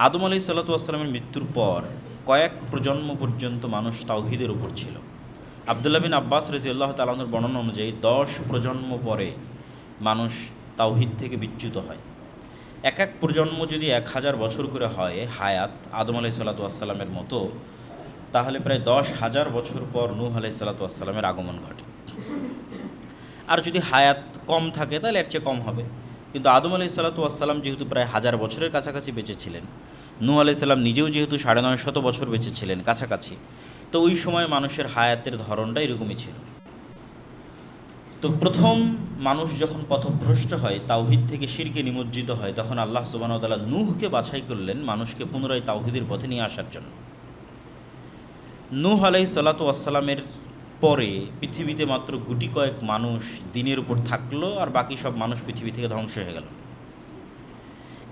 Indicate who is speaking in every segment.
Speaker 1: আদম আলাইহিসসালাতু ওয়াসসালামের মৃত্যুর পর কয়েক প্রজন্ম পর্যন্ত মানুষ তাওহীদের উপর ছিল। আবদুল্লাহ বিন আব্বাস রাদিয়াল্লাহু তাআলা আনহুর বর্ণনা অনুযায়ী 10 প্রজন্ম পরে মানুষ তাওহীদ থেকে বিচ্যুত হয়। এক এক প্রজন্ম যদি 1000 বছর করে হয় হায়াত আদম আলাইহিসসালাতু ওয়াসসালামের মতো, তাহলে প্রায় 10,000 বছর পর নূহ আলাইহিসসালাতু ওয়াসসালামের আগমন ঘটে। আর যদি হায়াত কম থাকে তাহলে এর চেয়ে কম হবে। কিন্তু আদম আলাইহিসসালাতু ওয়াসসালাম যেহেতু প্রায় 1000 বছরের কাছাকাছি বেঁচে ছিলেন, নূহ আলাইহিসসালাম নিজেও যেহেতু 950 বছর বেঁচে ছিলেন কাছাকাছি, তো ওই সময় মানুষের হায়াতের ধরনটা এরকমই ছিল। তো প্রথম মানুষ যখন পথভ্রষ্ট হয়, তাওহীদ থেকে শিরকে নিমজ্জিত হয়, তখন আল্লাহ সুবহানাহু ওয়া তাআলা নূহকে বাছাই করলেন মানুষকে পুনরায় তাওহীদের পথে নিয়ে আসার জন্য। নূহ আলাইহিসসালাতু ওয়াসসালামের পরে পৃথিবীতে মাত্র গুটি কয়েক মানুষ দ্বীনের উপর থাকলো, আর বাকি সব মানুষ পৃথিবী থেকে ধ্বংস হয়ে গেল।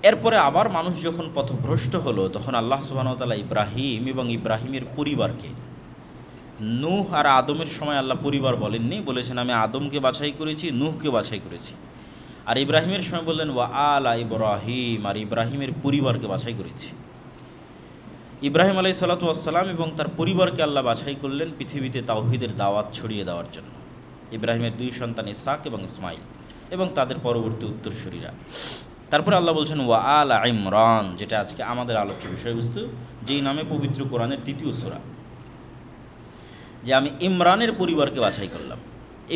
Speaker 1: এরপরে আবার মানুষ যখন পথভ্রষ্ট হলো, তখন আল্লাহ সুবহানাহু ওয়া তাআলা ইব্রাহিম এবং ইব্রাহিমের পরিবারকে, নূহ আর আদমের সময় আল্লাহ পরিবার বলেননি, বলেছেন আমি আদমকে বাছাই করেছি, নূহকে বাছাই করেছি। আর ইব্রাহিমের সময় বললেন ওয়া আলা ইব্রাহিম, আর ইব্রাহিমের পরিবারকে বাছাই করেছি। ইব্রাহিম আলাইহিসসালাতু ওয়াসসালাম এবং তার পরিবারকে আল্লাহ বাছাই করলেন পৃথিবীতে তাওহীদের দাওয়াত ছড়িয়ে দেওয়ার জন্য। ইব্রাহিমের 2 সন্তান ইসহাক এবং ইসমাইল এবং তাদের পরবর্তী উত্তরসূরিরা। তারপরে আল্লাহ বলছেন ওয়া আলা ইমরান, যেটা আজকে আমাদের আলোচ্য বিষয়বস্তু, যেই নামে পবিত্র কোরআনের 2য় সূরা, যে আমি ইমরানের পরিবারকে বাছাই করলাম।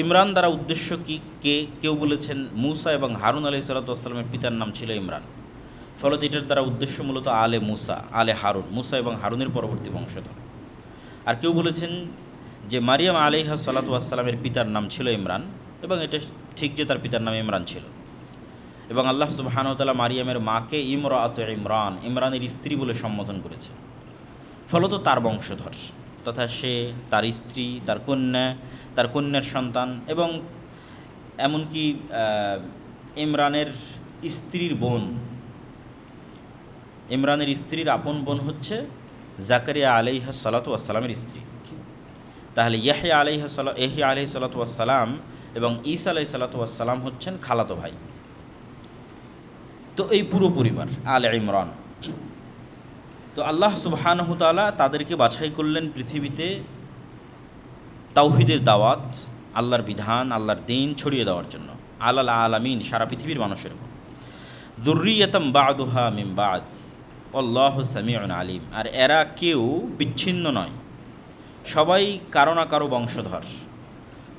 Speaker 1: ইমরান দ্বারা উদ্দেশ্য কি? কেউ বলেছেন মুসা এবং হারুন আলাইহিসসালাতু ওয়াসসালামের পিতার নাম ছিল ইমরান, ফলত এটার দ্বারা উদ্দেশ্য মূলত আলে মুসা, আলে হারুন, মুসা এবং হারুনের পরবর্তী বংশধর। আর কেউ বলেছেন যে মারিয়াম আলাইহিসসালাতু ওয়াসসালামের পিতার নাম ছিল ইমরান, এবং এটা ঠিক যে তার পিতার নাম ইমরান ছিল, এবং আল্লাহ সুবহানাহু ওয়া তাআলা মারিয়ামের মাকে ইমরাআতু ইমরান, ইমরানের স্ত্রী বলে সম্বোধন করেছে, ফলত তার বংশধর, তথা সে, তার স্ত্রী, তার কন্যা, তার কন্যার সন্তান, এবং এমনকি ইমরানের স্ত্রীর বোন, ইমরানের স্ত্রীর আপন বোন হচ্ছে জাকারিয়া আলাইহিসসালাতু ওয়াসসালামের স্ত্রী। তাহলে ইয়াহইয়া আলাইহিসসালাতু ওয়াসসালাম এবং ঈসা আলাইহিসসালাতু ওয়াসসালাম হচ্ছেন খালাতো ভাই। তো এই পুরো পরিবার আলে ইমরান। তো আল্লাহ সুবহানাহু তাআলা তাদেরকে বাছাই করলেন পৃথিবীতে তাওহীদের দাওয়াত, আল্লাহর বিধান, আল্লাহর দ্বীন ছড়িয়ে দেওয়ার জন্য, আলাল আলামিন, সারা পৃথিবীর মানুষের উপর। যুররিয়াতাম বা'দুহা মিন বা'দ আল্লাহু সামিউন আলিম, আর এরা কেউ বিচ্ছিন্ন নয়, সবাই কারো না কারো বংশধর,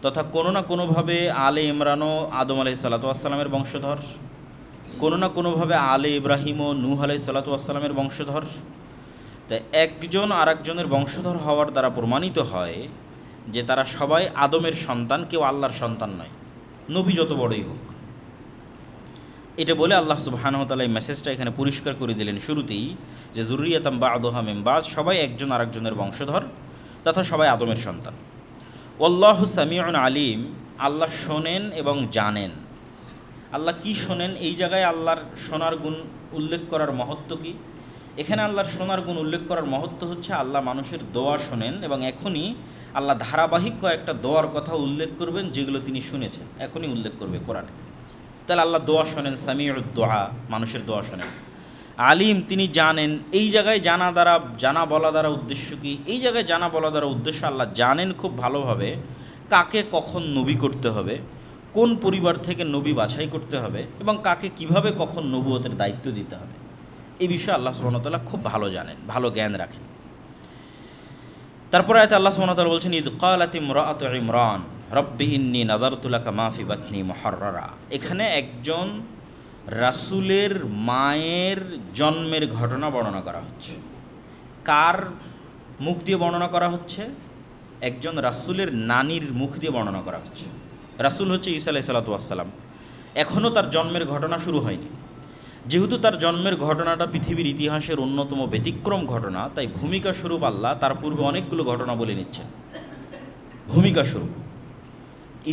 Speaker 1: তথা কোনো না কোনোভাবে আলে ইমরানও আদম আলাইহিসসালাতু ওয়াসসালামের বংশধর, কোনো না কোনোভাবে আলে ইব্রাহিমও নূহ আলাইহিসসালাতু ওয়াসসালামের বংশধর। তাই একজন আরেকজনের বংশধর হওয়ার দ্বারা প্রমাণিত হয় যে তারা সবাই আদমের সন্তান, কেউ আল্লাহর সন্তান নয়, নবী যত বড়ই হোক। এটা বলে আল্লাহ সুবহানাহু ওয়া তাআলা এই মেসেজটা এখানে পরিষ্কার করে দিলেন শুরুতেই, যে যুররিয়াতাম বা'দুহা মিন বা'দ, সবাই একজন আরেকজনের বংশধর, তথা সবাই আদমের সন্তান। আল্লাহু সামিউন আলিম, আল্লাহ শোনেন এবং জানেন। আল্লাহ কি শোনেন? এই জায়গায় আল্লাহর শোনার গুণ উল্লেখ করার মহত্ব কি? এখানে আল্লাহর শোনার গুণ উল্লেখ করার মহত্ব হচ্ছে আল্লাহ মানুষের দোয়া শোনেন, এবং এখনই আল্লাহ ধারাবাহিক কয়েকটা দোয়ার কথা উল্লেখ করবেন যেগুলো তিনি শুনেছেন, এখনই উল্লেখ করবে কোরআনে। তাহলে আল্লাহ দোয়া শোনেন, সামিউদ দোয়া, মানুষের দোয়া শোনেন। আলিম, তিনি জানেন। এই জায়গায় জানা বলা দ্বারা উদ্দেশ্য কি? এই জায়গায় জানা বলা দ্বারা উদ্দেশ্য আল্লাহ জানেন খুব ভালোভাবে কাকে কখন নবী করতে হবে, কোন পরিবার থেকে নবী বাছাই করতে হবে, এবং কাকে কিভাবে কখন নবুয়তের দায়িত্ব দিতে হবে। এই বিষয়ে আল্লাহ সুবহানাহু ওয়া তাআলা খুব ভালো জানেন, ভালো জ্ঞান রাখেন। তারপরে আয়াতে আল্লাহ সুবহানাহু ওয়া তাআলা বলছেন ইয ক্বালাত ইমরাআতু ইমরান রব্বি ইন্নী নাযারতু লাকা মা ফি বাতনি মুহাররারা। এখানে একজন রাসূলের মায়ের জন্মের ঘটনা বর্ণনা করা হচ্ছে। কার মুখ দিয়ে বর্ণনা করা হচ্ছে? একজন রাসূলের নানির মুখ দিয়ে বর্ণনা করা হচ্ছে। রাসূল হচ্ছে ঈসা আলাইহিসসালাতু ওয়াসসালাম। এখনও তার জন্মের ঘটনা শুরু হয়নি। যেহেতু তার জন্মের ঘটনাটা পৃথিবীর ইতিহাসের অন্যতম ব্যতিক্রম ঘটনা, তাই ভূমিকা স্বরূপ আল্লাহ তার পূর্বে অনেকগুলো ঘটনা বলে নিচ্ছেন। ভূমিকা স্বরূপ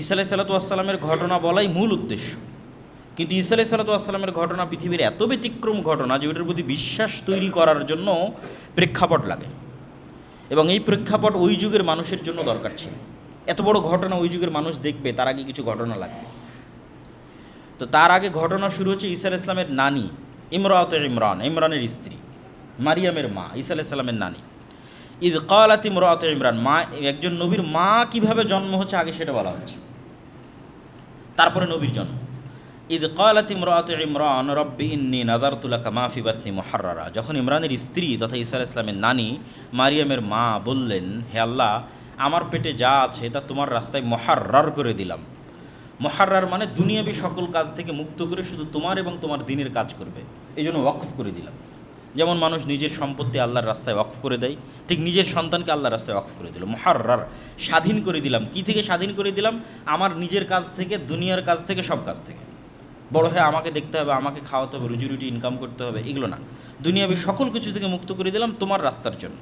Speaker 1: ঈসা আলাইহিসসালাতু ওয়াসসালামের ঘটনা বলাই মূল উদ্দেশ্য, কিন্তু ঈসা আলাইহিসসালাতু ওয়াসসালামের ঘটনা পৃথিবীর এত ব্যতিক্রম ঘটনা যে ওটার প্রতি বিশ্বাস তৈরি করার জন্য প্রেক্ষাপট লাগে, এবং এই প্রেক্ষাপট ওই যুগের মানুষের জন্য দরকার ছিল। এত বড় ঘটনা ওই যুগের মানুষ দেখবে, তার আগে কিছু ঘটনা লাগবে। তো তার আগে ঘটনা শুরু হচ্ছে ঈসা আলাইহিস সালামের নানি ইমরাআতু ইমরান, ইমরানের স্ত্রী। মারিয়ামের মা, ঈসা আলাইহিস সালামের নানি। ইয ক্বালাত ইমরাতু ইমরান, মা, একজন নবীর মা কিভাবে জন্ম হচ্ছে আগে সেটা বলা হচ্ছে, তারপরে নবীর জন্ম। ইয ক্বালাত ইমরাতু ইমরান রব্বি ইন্নী নাযারতু লাকা মা ফি বাতনি মুহাররারা, যখন ইমরানের স্ত্রী তথা ঈসা আলাইহিস সালামের নানি মারিয়ামের মা বললেন, হে আল্লাহ, আমার পেটে যা আছে তা তোমার রাস্তায় মুহাররার করে দিলাম। মুহাররার মানে দুনিয়াবী সকল কাজ থেকে মুক্ত করে শুধু তোমার এবং তোমার দ্বীনের কাজ করবে, এই জন্য ওয়াকফ করে দিলাম। যেমন মানুষ নিজের সম্পত্তি আল্লাহর রাস্তায় ওয়াকফ করে দেয়, ঠিক নিজের সন্তানকে আল্লাহর রাস্তায় ওয়াকফ করে দিল। মুহাররার, স্বাধীন করে দিলাম। কি থেকে স্বাধীন করে দিলাম? আমার নিজের কাজ থেকে, দুনিয়ার কাজ থেকে, সব কাজ থেকে। বড় হয়ে আমাকে দেখতে হবে, আমাকে খাওয়াতে হবে, রুজি রুটি ইনকাম করতে হবে, এগুলো না। দুনিয়াবী সকল কিছু থেকে মুক্ত করে দিলাম তোমার রাস্তার জন্য।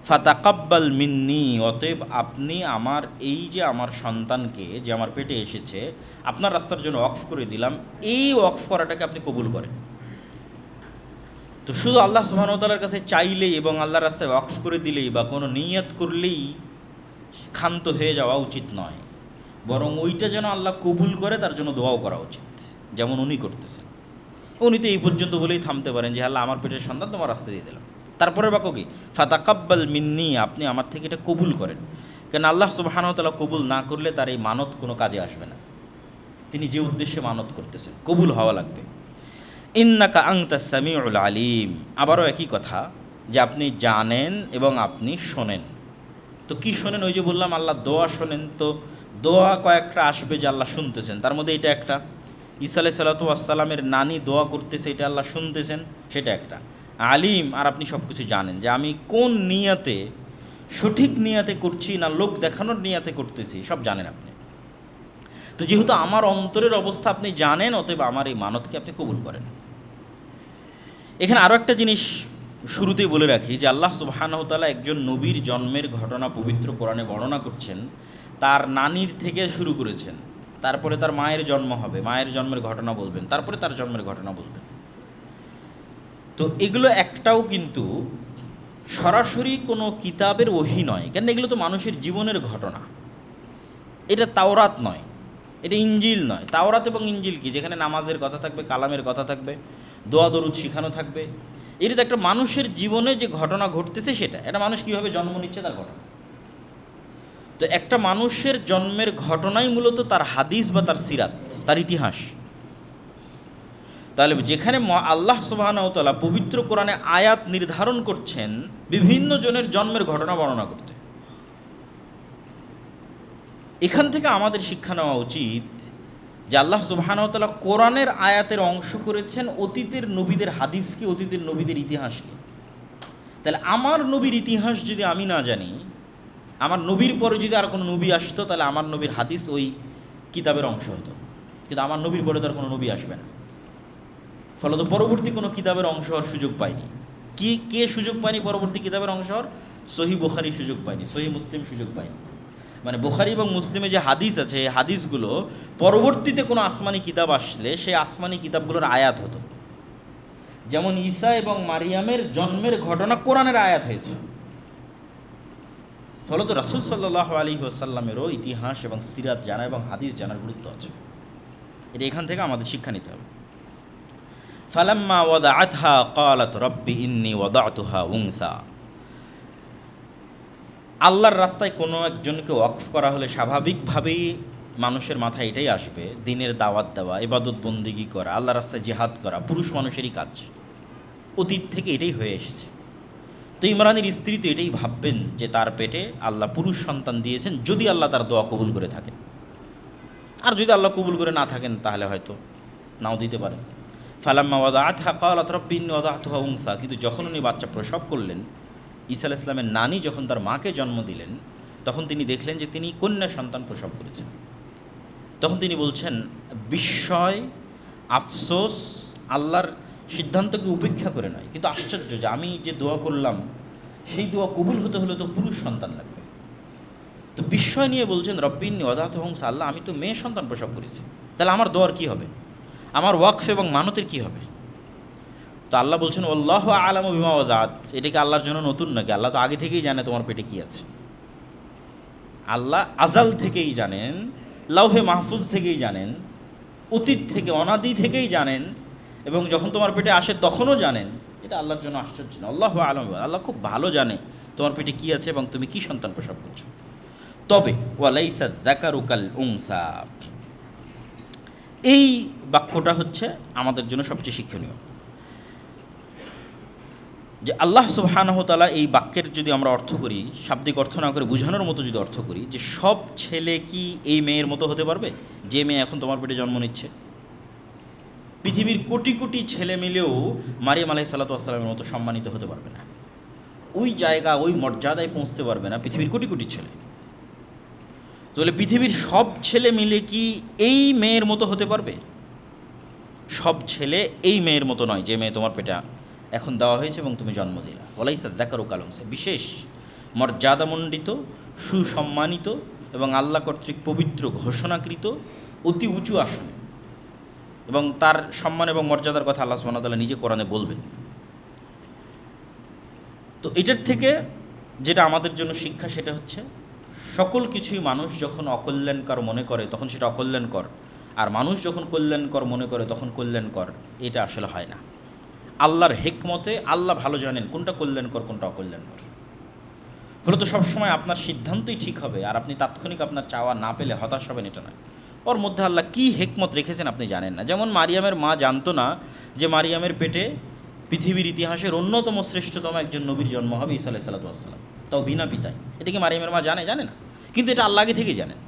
Speaker 1: ফাতাকাব্বাল মিন্নি, অতএব আপনি আমার এই যে আমার সন্তানকে যে আমার পেটে এসেছে আপনার রাস্তার জন্য ওয়াকফ করে দিলাম, এই ওয়াকফ করাটাকে আপনি কবুল করেন। তো শুধু আল্লাহ সুবহানাহু ওয়া তাআলার কাছে চাইলেই এবং আল্লাহর রাস্তায় ওয়াকফ করে দিলেই বা কোনো নিয়ত করলেই ক্ষান্ত হয়ে যাওয়া উচিত নয়, বরং ওইটা যেন আল্লাহ কবুল করে তার জন্য দোয়াও করা উচিত, যেমন উনি করতেছেন। উনি তো এই পর্যন্ত বলেই থামতে পারেন যে আল্লাহ আমার পেটের সন্তান তোমার রাস্তা দিয়ে দিলাম, তারপরে বাক্য কি ফাতাকাব্বাল মিন্নি, আপনি আমার থেকে এটা কবুল করেন। কেন আল্লাহ সুবহানাহু ওয়া তাআলা কবুল না করলে তার এই মানত কোনো কাজে আসবে না। তিনি যে উদ্দেশ্যে মানত করতেছেন কবুল হওয়া লাগবে। ইন্নাকা আনতাস সামিউল আলিম, আবারও একই কথা যে আপনি জানেন এবং আপনি শোনেন। তো কি শোনেন? ওই যে বললাম আল্লাহ দোয়া শোনেন, তো দোয়া কয়েকটা আসবে যে আল্লাহ শুনতেছেন, তার মধ্যে এটা একটা। ঈসা আলাইহিস সালাতু ওয়াস সালামের নানি দোয়া করতেছে, এটা আল্লাহ শুনতেছেন, সেটা একটা। আলিম, আর আপনি সব কিছু জানেন যে আমি কোন নিয়াতে, সঠিক নিয়াতে করছি না লোক দেখানোর নিয়াতে করতেছি, সব জানেন আপনি। তো যেহেতু আমার অন্তরের অবস্থা আপনি জানেন, অতএব আমার এই মানতকে আপনি কবুল করেন। এখানে আরও একটা জিনিস শুরুতেই বলে রাখি যে আল্লাহ সুবহানাহু ওয়া তাআলা একজন নবীর জন্মের ঘটনা পবিত্র কোরআনে বর্ণনা করছেন। তার নানির থেকে শুরু করেছেন, তারপরে তার মায়ের জন্ম হবে, মায়ের জন্মের ঘটনা বলবেন, তারপরে তার জন্মের ঘটনা বলবেন। তো এগুলো একটাও কিন্তু সরাসরি কোনো কিতাবের ওহী নয়, কেন এগুলো তো মানুষের জীবনের ঘটনা। এটা তাওরাত নয়, এটা ইঞ্জিল নয়। তাওরাত এবং ইঞ্জিল কি? যেখানে নামাজের কথা থাকবে, কালামের কথা থাকবে, দোয়া দরুদ শিখানো থাকবে। এটা তো একটা মানুষের জীবনে যে ঘটনা ঘটতেছে সেটা, একটা মানুষ কীভাবে জন্ম নিচ্ছে তার ঘটনা। তো একটা মানুষের জন্মের ঘটনাই মূলত তার হাদিস বা তার সিরাত, তার ইতিহাস। তাহলে যেখানে আল্লাহ সুবহানাহু ওয়া তাআলা পবিত্র কোরআনে আয়াত নির্ধারণ করছেন বিভিন্ন জনের জন্মের ঘটনা বর্ণনা করতে, এখান থেকে আমাদের শিক্ষা নেওয়া উচিত যে আল্লাহ সুবহানাহু ওয়া তাআলা কোরআনের আয়াতের অংশ করেছেন অতীতের নবীদের হাদিসকে, অতীতের নবীদের ইতিহাসকে। তাহলে আমার নবীর ইতিহাস যদি আমি না জানি, আমার নবীর পরে যদি আর কোনো নবী আসতো, তাহলে আমার নবীর হাদিস ওই কিতাবের অংশ হতো। কিন্তু আমার নবীর পরে তো আর কোনো নবী আসবে না, ফলত পরবর্তী কোনো কিতাবের অংশ হওয়ার সুযোগ পায়নি। কে সুযোগ পায়নি পরবর্তী কিতাবের অংশ হওয়ার? সহিহ বুখারী সুযোগ পায়নি, সহিহ মুসলিম সুযোগ পায়নি। মানে বুখারী এবং মুসলিমে যে হাদিস আছে, এই হাদিসগুলো পরবর্তীতে কোনো আসমানি কিতাব আসলে সেই আসমানি কিতাবগুলোর আয়াত হতো। যেমন ঈসা এবং মারিয়ামের জন্মের ঘটনা কোরআনের আয়াত হয়েছে। ফলত রাসূল সাল্লাল্লাহু আলাইহি ওয়াসাল্লামেরও ইতিহাস এবং সিরাত জানা এবং হাদিস জানার গুরুত্ব আছে। এটা এখান থেকে আমাদের শিক্ষা নিতে হবে। ফালাম্মা ওয়াদাআতহা ক্বালাত রব্বি ইন্নী ওয়াদাতুহা উনসা। আল্লাহর রাস্তায় কোনো একজনকে ওয়াকফ করা হলে স্বাভাবিকভাবেই মানুষের মাথায় এটাই আসবে, দ্বীনের দাওয়াত দেওয়া, ইবাদত বন্দেগী করা, আল্লাহর রাস্তায় জিহাদ করা পুরুষ মানুষেরই কাজ। অতীত থেকে এটাই হয়ে এসেছে। তো ইমরানের স্ত্রী তো এটাই ভাববেন যে তার পেটে আল্লাহ পুরুষ সন্তান দিয়েছেন, যদি আল্লাহ তার দোয়া কবুল করে থাকেন। আর যদি আল্লাহ কবুল করে না থাকেন তাহলে হয়তো নাও দিতে পারেন। ফালাম্মা ওয়াদাআতহা ক্বালাত রব্বি ইন্নী ওয়াদাতুহা উনসা। কিন্তু যখন উনি বাচ্চা প্রসব করলেন, ঈসা আলাইহিস সালামের নানি যখন তার মাকে জন্ম দিলেন, তখন তিনি দেখলেন যে তিনি কন্যা সন্তান প্রসব করেছেন। তখন তিনি বলছেন বিস্ময়, আফসোস, আল্লাহর সিদ্ধান্তকে উপেক্ষা করে নয়, কিন্তু আশ্চর্য যে আমি যে দোয়া করলাম সেই দোয়া কবুল হতে হলে তো পুরুষ সন্তান লাগবে। তো বিস্ময় নিয়ে বলছেন রব্বি ইন্নী ওয়াদাতুহা উনসা, আল্লাহ আমি তো মেয়ে সন্তান প্রসব করেছি, তাহলে আমার দোয়ার কী হবে, আমার ওয়াকফ এবং মানতের কী হবে? তো আল্লাহ বলছেন আল্লাহু আ'লামু বিমা ওয়াজাত। এটা কি আল্লাহর জন্য নতুন নাকি? আল্লাহ তো আগে থেকেই জানে তোমার পেটে কী আছে। আল্লাহ আজাল থেকেই জানেন, লাউহে মাহফুজ থেকেই জানেন, অতীত থেকে অনাদি থেকেই জানেন, এবং যখন তোমার পেটে আসে তখনও জানেন। এটা আল্লাহর জন্য আশ্চর্য না। আল্লাহু আ'লাম, আল্লাহ খুব ভালো জানে তোমার পেটে কী আছে এবং তুমি কী সন্তান প্রসব করছো। তবে ওয়ালাইসা যাকারু কাল উনসা, এই বাক্যটা হচ্ছে আমাদের জন্য সবচেয়ে শিক্ষণীয়, যে আল্লাহ সুবহানাহু ওয়া তাআলা এই বাক্যের যদি আমরা অর্থ করি, শাব্দিক অর্থ না করে বোঝানোর মতো যদি অর্থ করি, যে সব ছেলে কি এই মেয়ের মতো হতে পারবে যে মেয়ে এখন তোমার পেটে জন্ম নিচ্ছে? পৃথিবীর কোটি কোটি ছেলে মিলেও মারিয়াম আলাইহিস সালাতু ওয়াস সালামের মতো সম্মানিত হতে পারবে না, ওই জায়গা ওই মর্যাদায় পৌঁছতে পারবে না পৃথিবীর কোটি কোটি ছেলে। তাহলে পৃথিবীর সব ছেলে মিলে কি এই মেয়ের মতো হতে পারবে? সব ছেলে এই মেয়ের মতো নয় যে মেয়ে তোমার পেটে এখন দেওয়া হয়েছে এবং তুমি জন্ম দিলা। ওয়ালাইসা যাকারু কাল উনসা, বিশেষ মর্যাদামণ্ডিত, সুসম্মানিত এবং আল্লাহ কর্তৃক পবিত্র ঘোষণাকৃত অতি উঁচু আসন, এবং তার সম্মান এবং মর্যাদার কথা আল্লাহ সুবহানাহু ওয়া তাআলা নিজে কোরআনে বলবেন। তো এটার থেকে যেটা আমাদের জন্য শিক্ষা, সেটা হচ্ছে সকল কিছুই মানুষ যখন অকল্যাণকর মনে করে তখন সেটা অকল্যাণকর, আর মানুষ যখন কল্যাণকর মনে করে তখন কল্যাণকর। এটা আসলে হয় না। আল্লাহর হিকমতে আল্লাহ ভালো জানেন কোনটা কল্যাণকর কোনটা অকল্যাণকর। ফলে তো সবসময় আপনার সিদ্ধান্তই ঠিক হবে, আর আপনি তাৎক্ষণিক আপনার চাওয়া না পেলে হতাশ হবেন, এটা নয়। ওর মধ্যে আল্লাহ কী হিকমত রেখেছেন আপনি জানেন না। যেমন মারিয়ামের মা জানতো না যে মারিয়ামের পেটে পৃথিবীর ইতিহাসের অন্যতম শ্রেষ্ঠতম একজন নবীর জন্ম হবে, ঈসা আলাইহিস সালাতু ওয়াস সালাম, তাও বিনা পিতায়। এটা কি মারিয়ামের মা জানে? জানে না। কিন্তু এটা আল্লাহ আগে থেকে জানেন।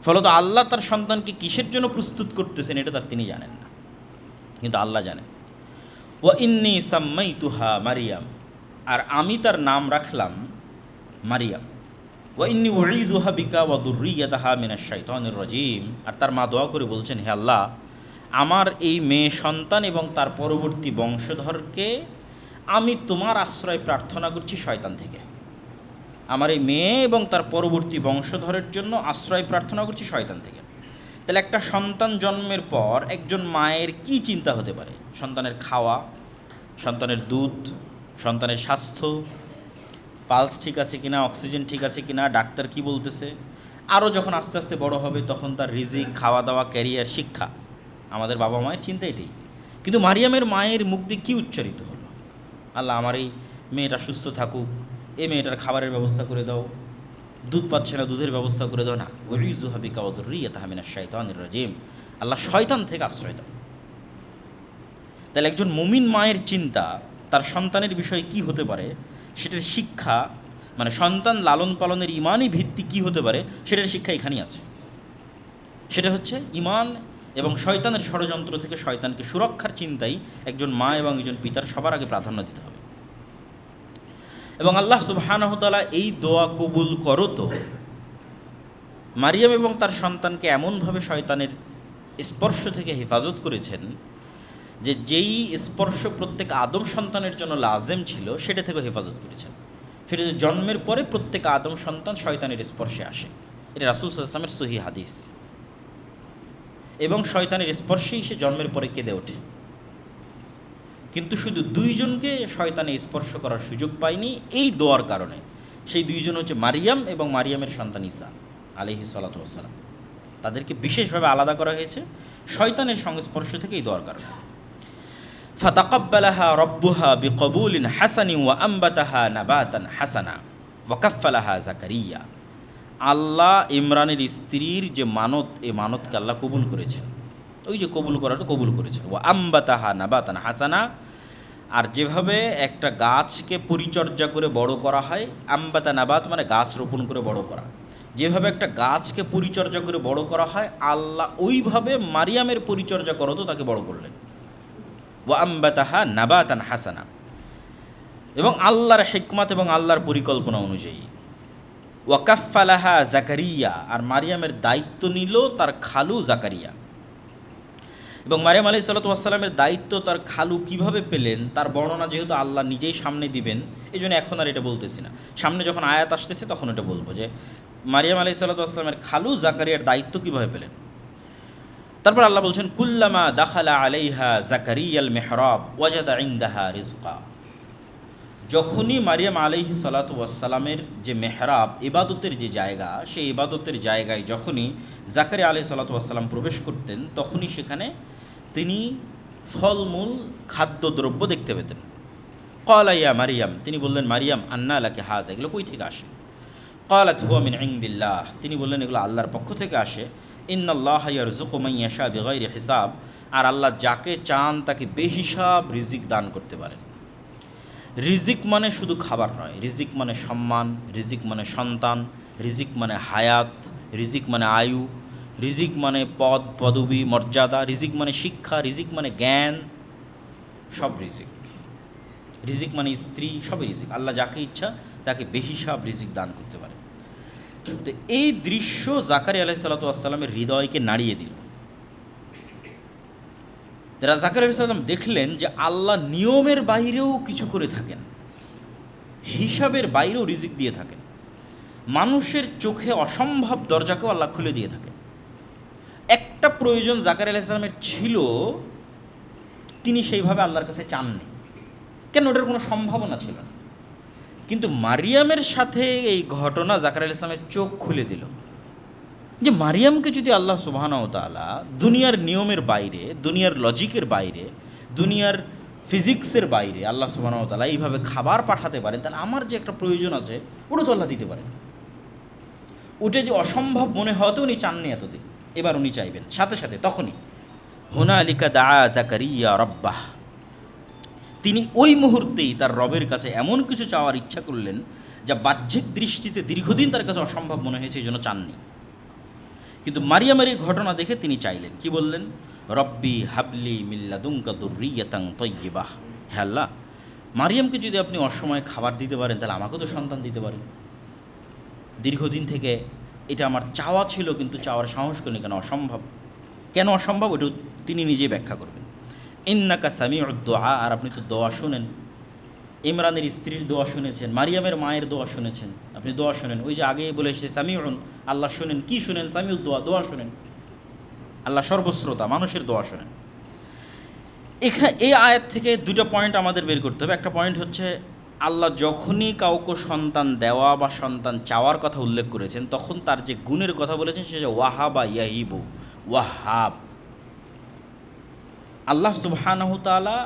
Speaker 1: ফলত আল্লাহ তার সন্তানকে কিসের জন্য প্রস্তুত করতেছেন এটা তার তিনি জানেন না, কিন্তু আল্লাহ জানেন। ওয়া ইন্নী সাম্মাইতুহা মারিয়াম, আর আমি তার নাম রাখলাম মারিয়াম। ওয়া ইন্নী উঈযুহা বিকা ওয়া যুররিয়াতাহা মিনাশ শাইতানির রাজীম, আর তার মা দোয়া করে বলছেন, হে আল্লাহ, আমার এই মেয়ে সন্তান এবং তার পরবর্তী বংশধরকে আমি তোমার আশ্রয় প্রার্থনা করছি শয়তান থেকে। আমার এই মেয়ে এবং তার পরবর্তী বংশধরের জন্য আশ্রয় প্রার্থনা করছি শয়তান থেকে। তাহলে একটা সন্তান জন্মের পর একজন মায়ের কি চিন্তা হতে পারে? সন্তানের খাওয়া, সন্তানের দুধ, সন্তানের স্বাস্থ্য, পালস ঠিক আছে কিনা, অক্সিজেন ঠিক আছে কিনা, ডাক্তার কি বলতেছে। আরও যখন আস্তে আস্তে বড় হবে তখন তার রিজিক, খাওয়া দাওয়া, ক্যারিয়ার, শিক্ষা। আমাদের বাবা মায়ের চিন্তা এটাই। কিন্তু মারিয়ামের মায়ের মুখ দিয়ে কী উচ্চারিত হলো? আল্লাহ, আমার এই মেয়েটা সুস্থ থাকুক, এই মেয়েটার খাবারের ব্যবস্থা করে দাও, দুধ পাচ্ছে না দুধের ব্যবস্থা করে দাও। না, উঈযুহা বিকা ওয়া যুররিয়াতাহা মিনাশ শাইতানির রাজীম, আল্লাহ শয়তান থেকে আশ্রয় দাও। তাহলে একজন মুমিন মায়ের চিন্তা তার সন্তানের বিষয়ে কি হতে পারে, সেটার শিক্ষা, মানে সন্তান লালন পালনের ইমানই ভিত্তি কি হতে পারে সেটার শিক্ষা এখানেই আছে। সেটা হচ্ছে ইমান এবং শয়তানের ষড়যন্ত্র থেকে শয়তানকে সুরক্ষার চিন্তাই একজন মা এবং একজন পিতার সবার আগে প্রাধান্য দিতে হবে। এবং আল্লাহ সুবহানাহু ওয়া তাআলা এই দোয়া কবুল করো তো মারিয়াম এবং তার সন্তানকে এমনভাবে শয়তানের স্পর্শ থেকে হেফাজত করেছেন যে যেই স্পর্শ প্রত্যেক আদম সন্তানের জন্য লাজেম ছিল সেটা থেকে হেফাজত করেছেন। সেটা যে জন্মের পরে প্রত্যেক আদম সন্তান শয়তানের স্পর্শে আসে, এটা রাসূল সাল্লাল্লাহু আলাইহি ওয়াসাল্লামের সহিহ হাদিস। এবং শয়তানের স্পর্শেই সে জন্মের পরে কেঁদে ওঠে। কিন্তু শুধু দুইজনকে শয়তানে স্পর্শ করার সুযোগ পায়নি এই দোয়ার কারণে। সেই দুইজন হচ্ছে মারিয়াম এবং মারিয়ামের সন্তান ঈসা আলাইহিস সালাতু ওয়াস সালাম। তাদেরকে বিশেষভাবে আলাদা করা হয়েছে শয়তানের সংস্পর্শ থেকে এই দোয়ার কারণে। ফাতাকাব্বালাহা রাব্বুহা বিকবুলিন হাসানিন ওয়া আম্বাতাহা নাবাতান হাসানা ওয়া কাফফালাহা জাকারিয়া। আল্লাহ ইমরানের স্ত্রীর যে মানত, এই মানতকে আল্লাহ কবুল করেছেন। ওই যে কবুল করাটা কবুল করেছেন। ওয়া আম্বাতাহা নাবাতান হাসানা, আর যেভাবে একটা গাছকে পরিচর্যা করে বড় করা হয়, আম্বাতা নাবাত মানে গাছ রোপণ করে বড় করা, যেভাবে একটা গাছকে পরিচর্যা করে বড় করা হয়, আল্লাহ ওইভাবে মারিয়ামের পরিচর্যা করত, তাকে বড় করলেন। ওয়া আম্বাতাহা নাবাতান হাসানা, এবং আল্লাহর হিকমত এবং আল্লাহর পরিকল্পনা অনুযায়ী। ওয়া কাফফালাহা জাকারিয়া, আর মারিয়ামের দায়িত্ব নিল তার খালু জাকারিয়া। এবং মারিয়াম আলাইহিস সালাতু ওয়াস সালামের দায়িত্ব তার খালু কিভাবে পেলেন তার বর্ণনা যেহেতু আল্লাহ নিজেই সামনে দিবেন, এই জন্য এখন আর এটা বলতেছি না। সামনে যখন আয়াত আসতেছে তখন এটা বলবো যে মারিয়াম আলাইহিস সালাতু ওয়াস সালামের খালু জাকারিয়ার দায়িত্ব কিভাবে পেলেন। তারপর আল্লাহ বলছেন, কুল্লামা দাখালা আলাইহা জাকারিয়াল মিহরাব ওয়াজাদা ইনদাহা রিজকা। যখনই মারিয়াম আলাইহিস সালাতু ওয়াস সালামের যে মেহরাব, ইবাদতের যে জায়গা, সেই ইবাদতের জায়গায় যখনই জাকারিয়া আলাইহিস সালাতু ওয়াস সালাম প্রবেশ করতেন, তখনই সেখানে তিনি ফলমূল খাদ্যদ্রব্য দেখতে পেতেন। ক্বালা ইয়া মারিয়াম, তিনি বললেন মারিয়াম, আন্না লাকি হাযা, এগুলো কই থেকে আসে? ক্বালাত হুয়া মিন ইনদিল্লাহ, তিনি বললেন এগুলো আল্লাহর পক্ষ থেকে আসে। ইন্নাল্লাহা ইয়ারযুকু মান ইয়াশা বিগাইরি হিসাব, আর আল্লাহ যাকে চান তাকে বেহিসাব রিজিক দান করতে পারেন। রিজিক মানে শুধু খাবার নয়, রিজিক মানে সম্মান, রিজিক মানে সন্তান, রিজিক মানে হায়াত, রিজিক মানে আয়ু, রিজিক মানে পদ পদবি মর্যাদা, রিজিক মানে শিক্ষা, রিজিক মানে জ্ঞান, সব রিজিক। রিজিক মানে স্ত্রী, সবই রিজিক। আল্লাহ যাকে ইচ্ছা তাকে বেহিসাব রিজিক দান করতে পারে। তো এই দৃশ্য জাকারিয়া আলাইহিস সালাতু ওয়াস সালামের হৃদয়কে নাড়িয়ে দিল। জাকারিয়া আলাইহিস সালাম দেখলেন যে আল্লাহ নিয়মের বাইরেও কিছু করে থাকেন, হিসাবের বাইরেও রিজিক দিয়ে থাকেন, মানুষের চোখে অসম্ভব দরজাকেও আল্লাহ খুলে দিয়ে থাকেন। একটা প্রয়োজন জাকারিয়া আলাইহিস সালামের ছিল, তিনি সেইভাবে আল্লাহর কাছে চাননি, কেন? ওটার কোনো সম্ভাবনা ছিল না। কিন্তু মারিয়ামের সাথে এই ঘটনা জাকারিয়া আলাইহিস সালামের চোখ খুলে দিল যে মারিয়ামকে যদি আল্লাহ সুবহানাহু ওয়া তাআলা দুনিয়ার নিয়মের বাইরে, দুনিয়ার লজিকের বাইরে, দুনিয়ার ফিজিক্সের বাইরে আল্লাহ সুবহানাহু ওয়া তাআলা এইভাবে খাবার পাঠাতে পারেন, তাহলে আমার যে একটা প্রয়োজন আছে ওটা তো আল্লাহ দিতে পারেন। ওটা যে অসম্ভব মনে হতো উনি চাননি এতদিন, এবার উনি চাইবেন সাথে সাথে। তখনই হুনালিকা দাআ জাকারিয়া রাব্বাহ, তিনি ওই মুহূর্তেই তার রবের কাছে এমন কিছু চাওয়ার ইচ্ছা করলেন যা বাহ্যিক দৃষ্টিতে দীর্ঘদিন তার কাছে অসম্ভব মনে হয়েছে, এই জন্য চাননি। কিন্তু মারিয়ামের এই ঘটনা দেখে তিনি চাইলেন, কি বললেন? রব্বি হাবলি মিল্লাদুনকা যুররিয়াতান তাইয়্যিবাহ, হে আল্লাহ, মারিয়ামকে যদি আপনি অসময়ে খাবার দিতে পারেন তাহলে আমাকেও তো সন্তান দিতে পারেন। দীর্ঘদিন থেকে এটা আমার চাওয়া ছিল, কিন্তু চাওয়ার সাহস করিনি, কেন? অসম্ভব। কেন অসম্ভব? ওটা তিনি নিজেই ব্যাখ্যা করবেন। ইন্নাকা সামিউদ দুআ, আর আপনি তো দোয়া শুনেন। ইমরানের স্ত্রীর দোয়া শুনেছেন, মারিয়ামের মায়ের দোয়া শুনেছেন, আপনি দোয়া শুনেন। ওই যে আগে বলে এসেছে সামিউন, আল্লাহ শুনেন। কি শুনেন? সামিউদ দোয়া, দোয়া শুনেন। আল্লাহ সর্বশ্রোতা, মানুষের দোয়া শুনেন। এখানে এই আয়াত থেকে দুটো পয়েন্ট আমাদের বের করতে হবে। একটা পয়েন্ট হচ্ছে আল্লাহ যখনই কাউকে সন্তান দেওয়া বা সন্তান চাওয়ার কথা উল্লেখ করেছেন, তখন তার যে গুণের কথা বলেছেন সেটা ওয়াহাবা ইয়াহিবু, ওয়াহাব। আল্লাহ সুবহানাহু তাআলা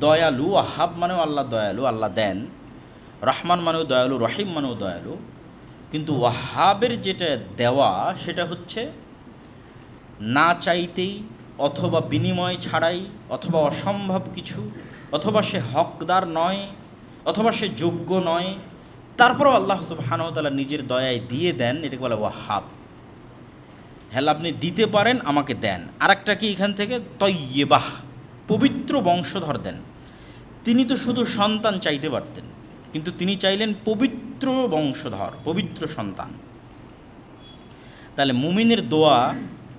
Speaker 1: দয়ালু, ওয়াহাব মানেও আল্লাহ দয়ালু, আল্লাহ দেন। রহমান মানেও দয়ালু, রহিম মানেও দয়ালু। কিন্তু ওয়াহাবের যেটা দেওয়া সেটা হচ্ছে না চাইতেই, অথবা বিনিময় ছাড়াই, অথবা অসম্ভব কিছু, অথবা সে হকদার নয়, অথবা সে যোগ্য নয়, তারপরেও আল্লাহ সুবহানাহু ওয়া তাআলা নিজের দয়ায় দিয়ে দেন, এটাকে বলে ওয়াহাব। হ্যাঁ, আপনি দিতে পারেন, আমাকে দেন। আরেকটা কি এখান থেকে? তয়্যিবাহ, পবিত্র বংশধর দেন। তিনি তো শুধু সন্তান চাইতে পারতেন, কিন্তু তিনি চাইলেন পবিত্র বংশধর, পবিত্র সন্তান। তাহলে মুমিনের দোয়া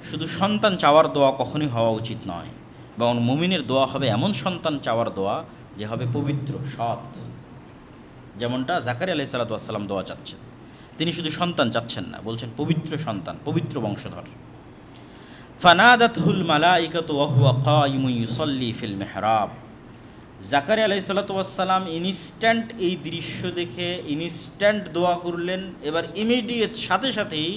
Speaker 1: শুধু সন্তান চাওয়ার দোয়া কখনোই হওয়া উচিত নয়, বরং মুমিনের দোয়া হবে এমন সন্তান চাওয়ার দোয়া যে হবে পবিত্র, সৎ। যেমনটা জাকারিয়া আলাইহিস সালাতু ওয়াস সালাম দোয়া চাচ্ছেন, তিনি শুধু সন্তান চাচ্ছেন না, বলছেন পবিত্র সন্তান, পবিত্র বংশধর। ফানাদাতহুল মালাইকাতু ওয়া হুয়া কায়িমুন ইউসাল্লি ফিল মিহরাব। জাকারিয়া আলাইহিস সালাতু ওয়াস সালাম ইনস্ট্যান্ট এই দৃশ্য দেখে ইনস্ট্যান্ট দোয়া করলেন। এবার ইমিডিয়েট সাথে সাথেই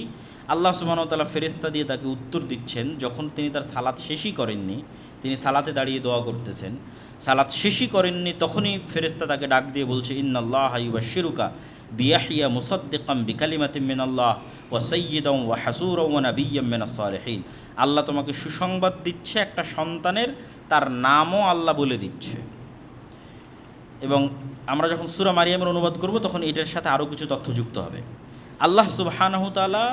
Speaker 1: আল্লাহ সুবহানাহু ওয়া তাআলা ফেরেশতা দিয়ে তাকে উত্তর দিচ্ছেন। যখন তিনি তার সালাত শেষই করেননি, তিনি সালাতে দাঁড়িয়ে দোয়া করতেছেন, সালাত শেষই করেননি, তখনই ফেরেশতা তাকে ডাক দিয়ে বলছে, ইন্নাল্লাহা ইউবাশশিরুকা বিয়াহইয়া মুসাদ্দিকাম বিকালিমাতিন মিনাল্লাহ ওয়া সাইয়্যিদান ওয়া হাসূরান ওয়া নাবিয়্যাম মিনাস সালিহিন। আল্লাহ তোমাকে সুসংবাদ দিচ্ছে একটা সন্তানের, তার নামও আল্লাহ বলে দিচ্ছে। এবং আমরা যখন সূরা মারিয়ামের অনুবাদ করব তখন এটার সাথে আরও কিছু তথ্য যুক্ত হবে। আল্লাহ সুবহানাহু তাআলা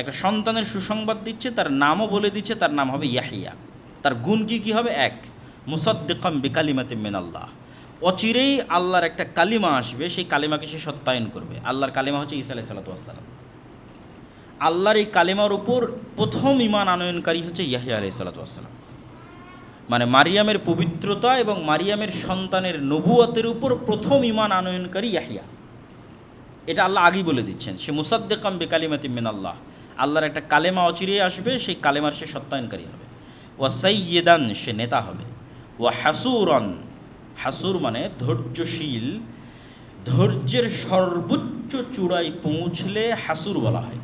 Speaker 1: একটা সন্তানের সুসংবাদ দিচ্ছে, তার নামও বলে দিচ্ছে, তার নাম হবে ইয়াহিয়া। তার গুণ কী হবে? এক, মুসাদ্দিকাম বিকালিমাতিন মিনাল্লাহ, অচিরেই আল্লাহর একটা কালিমা আসবে, সেই কালিমাকে সে সত্যায়ন করবে। আল্লাহর কালিমা হচ্ছে ঈসা আলাইহিস সালাতু ওয়াস সালাম। আল্লাহর এই কালিমার উপর প্রথম ঈমান আনয়নকারী হচ্ছে ইয়াহইয়া আলাইহিস সালাতু ওয়াস সালাম। মানে মারিয়ামের পবিত্রতা এবং মারিয়ামের সন্তানের নবুয়তের উপর প্রথম ঈমান আনয়নকারী ইয়াহইয়া। এটা আল্লাহ আগেই বলে দিচ্ছেন, সে মুসাদ্দিকাম বিকালিমাতিন মিনাল্লাহ, আল্লাহর একটা কালেমা অচিরেই আসবে, সেই কালেমার সে সত্যায়নকারী হবে। ওয়া সাইয়্যিদান, সে নেতা হবে। ওয়া হাসূরান, হাসুর মানে ধৈর্যশীল, ধৈর্যের সর্বোচ্চ চূড়ায় পৌঁছলে হাসুর বলা হয়।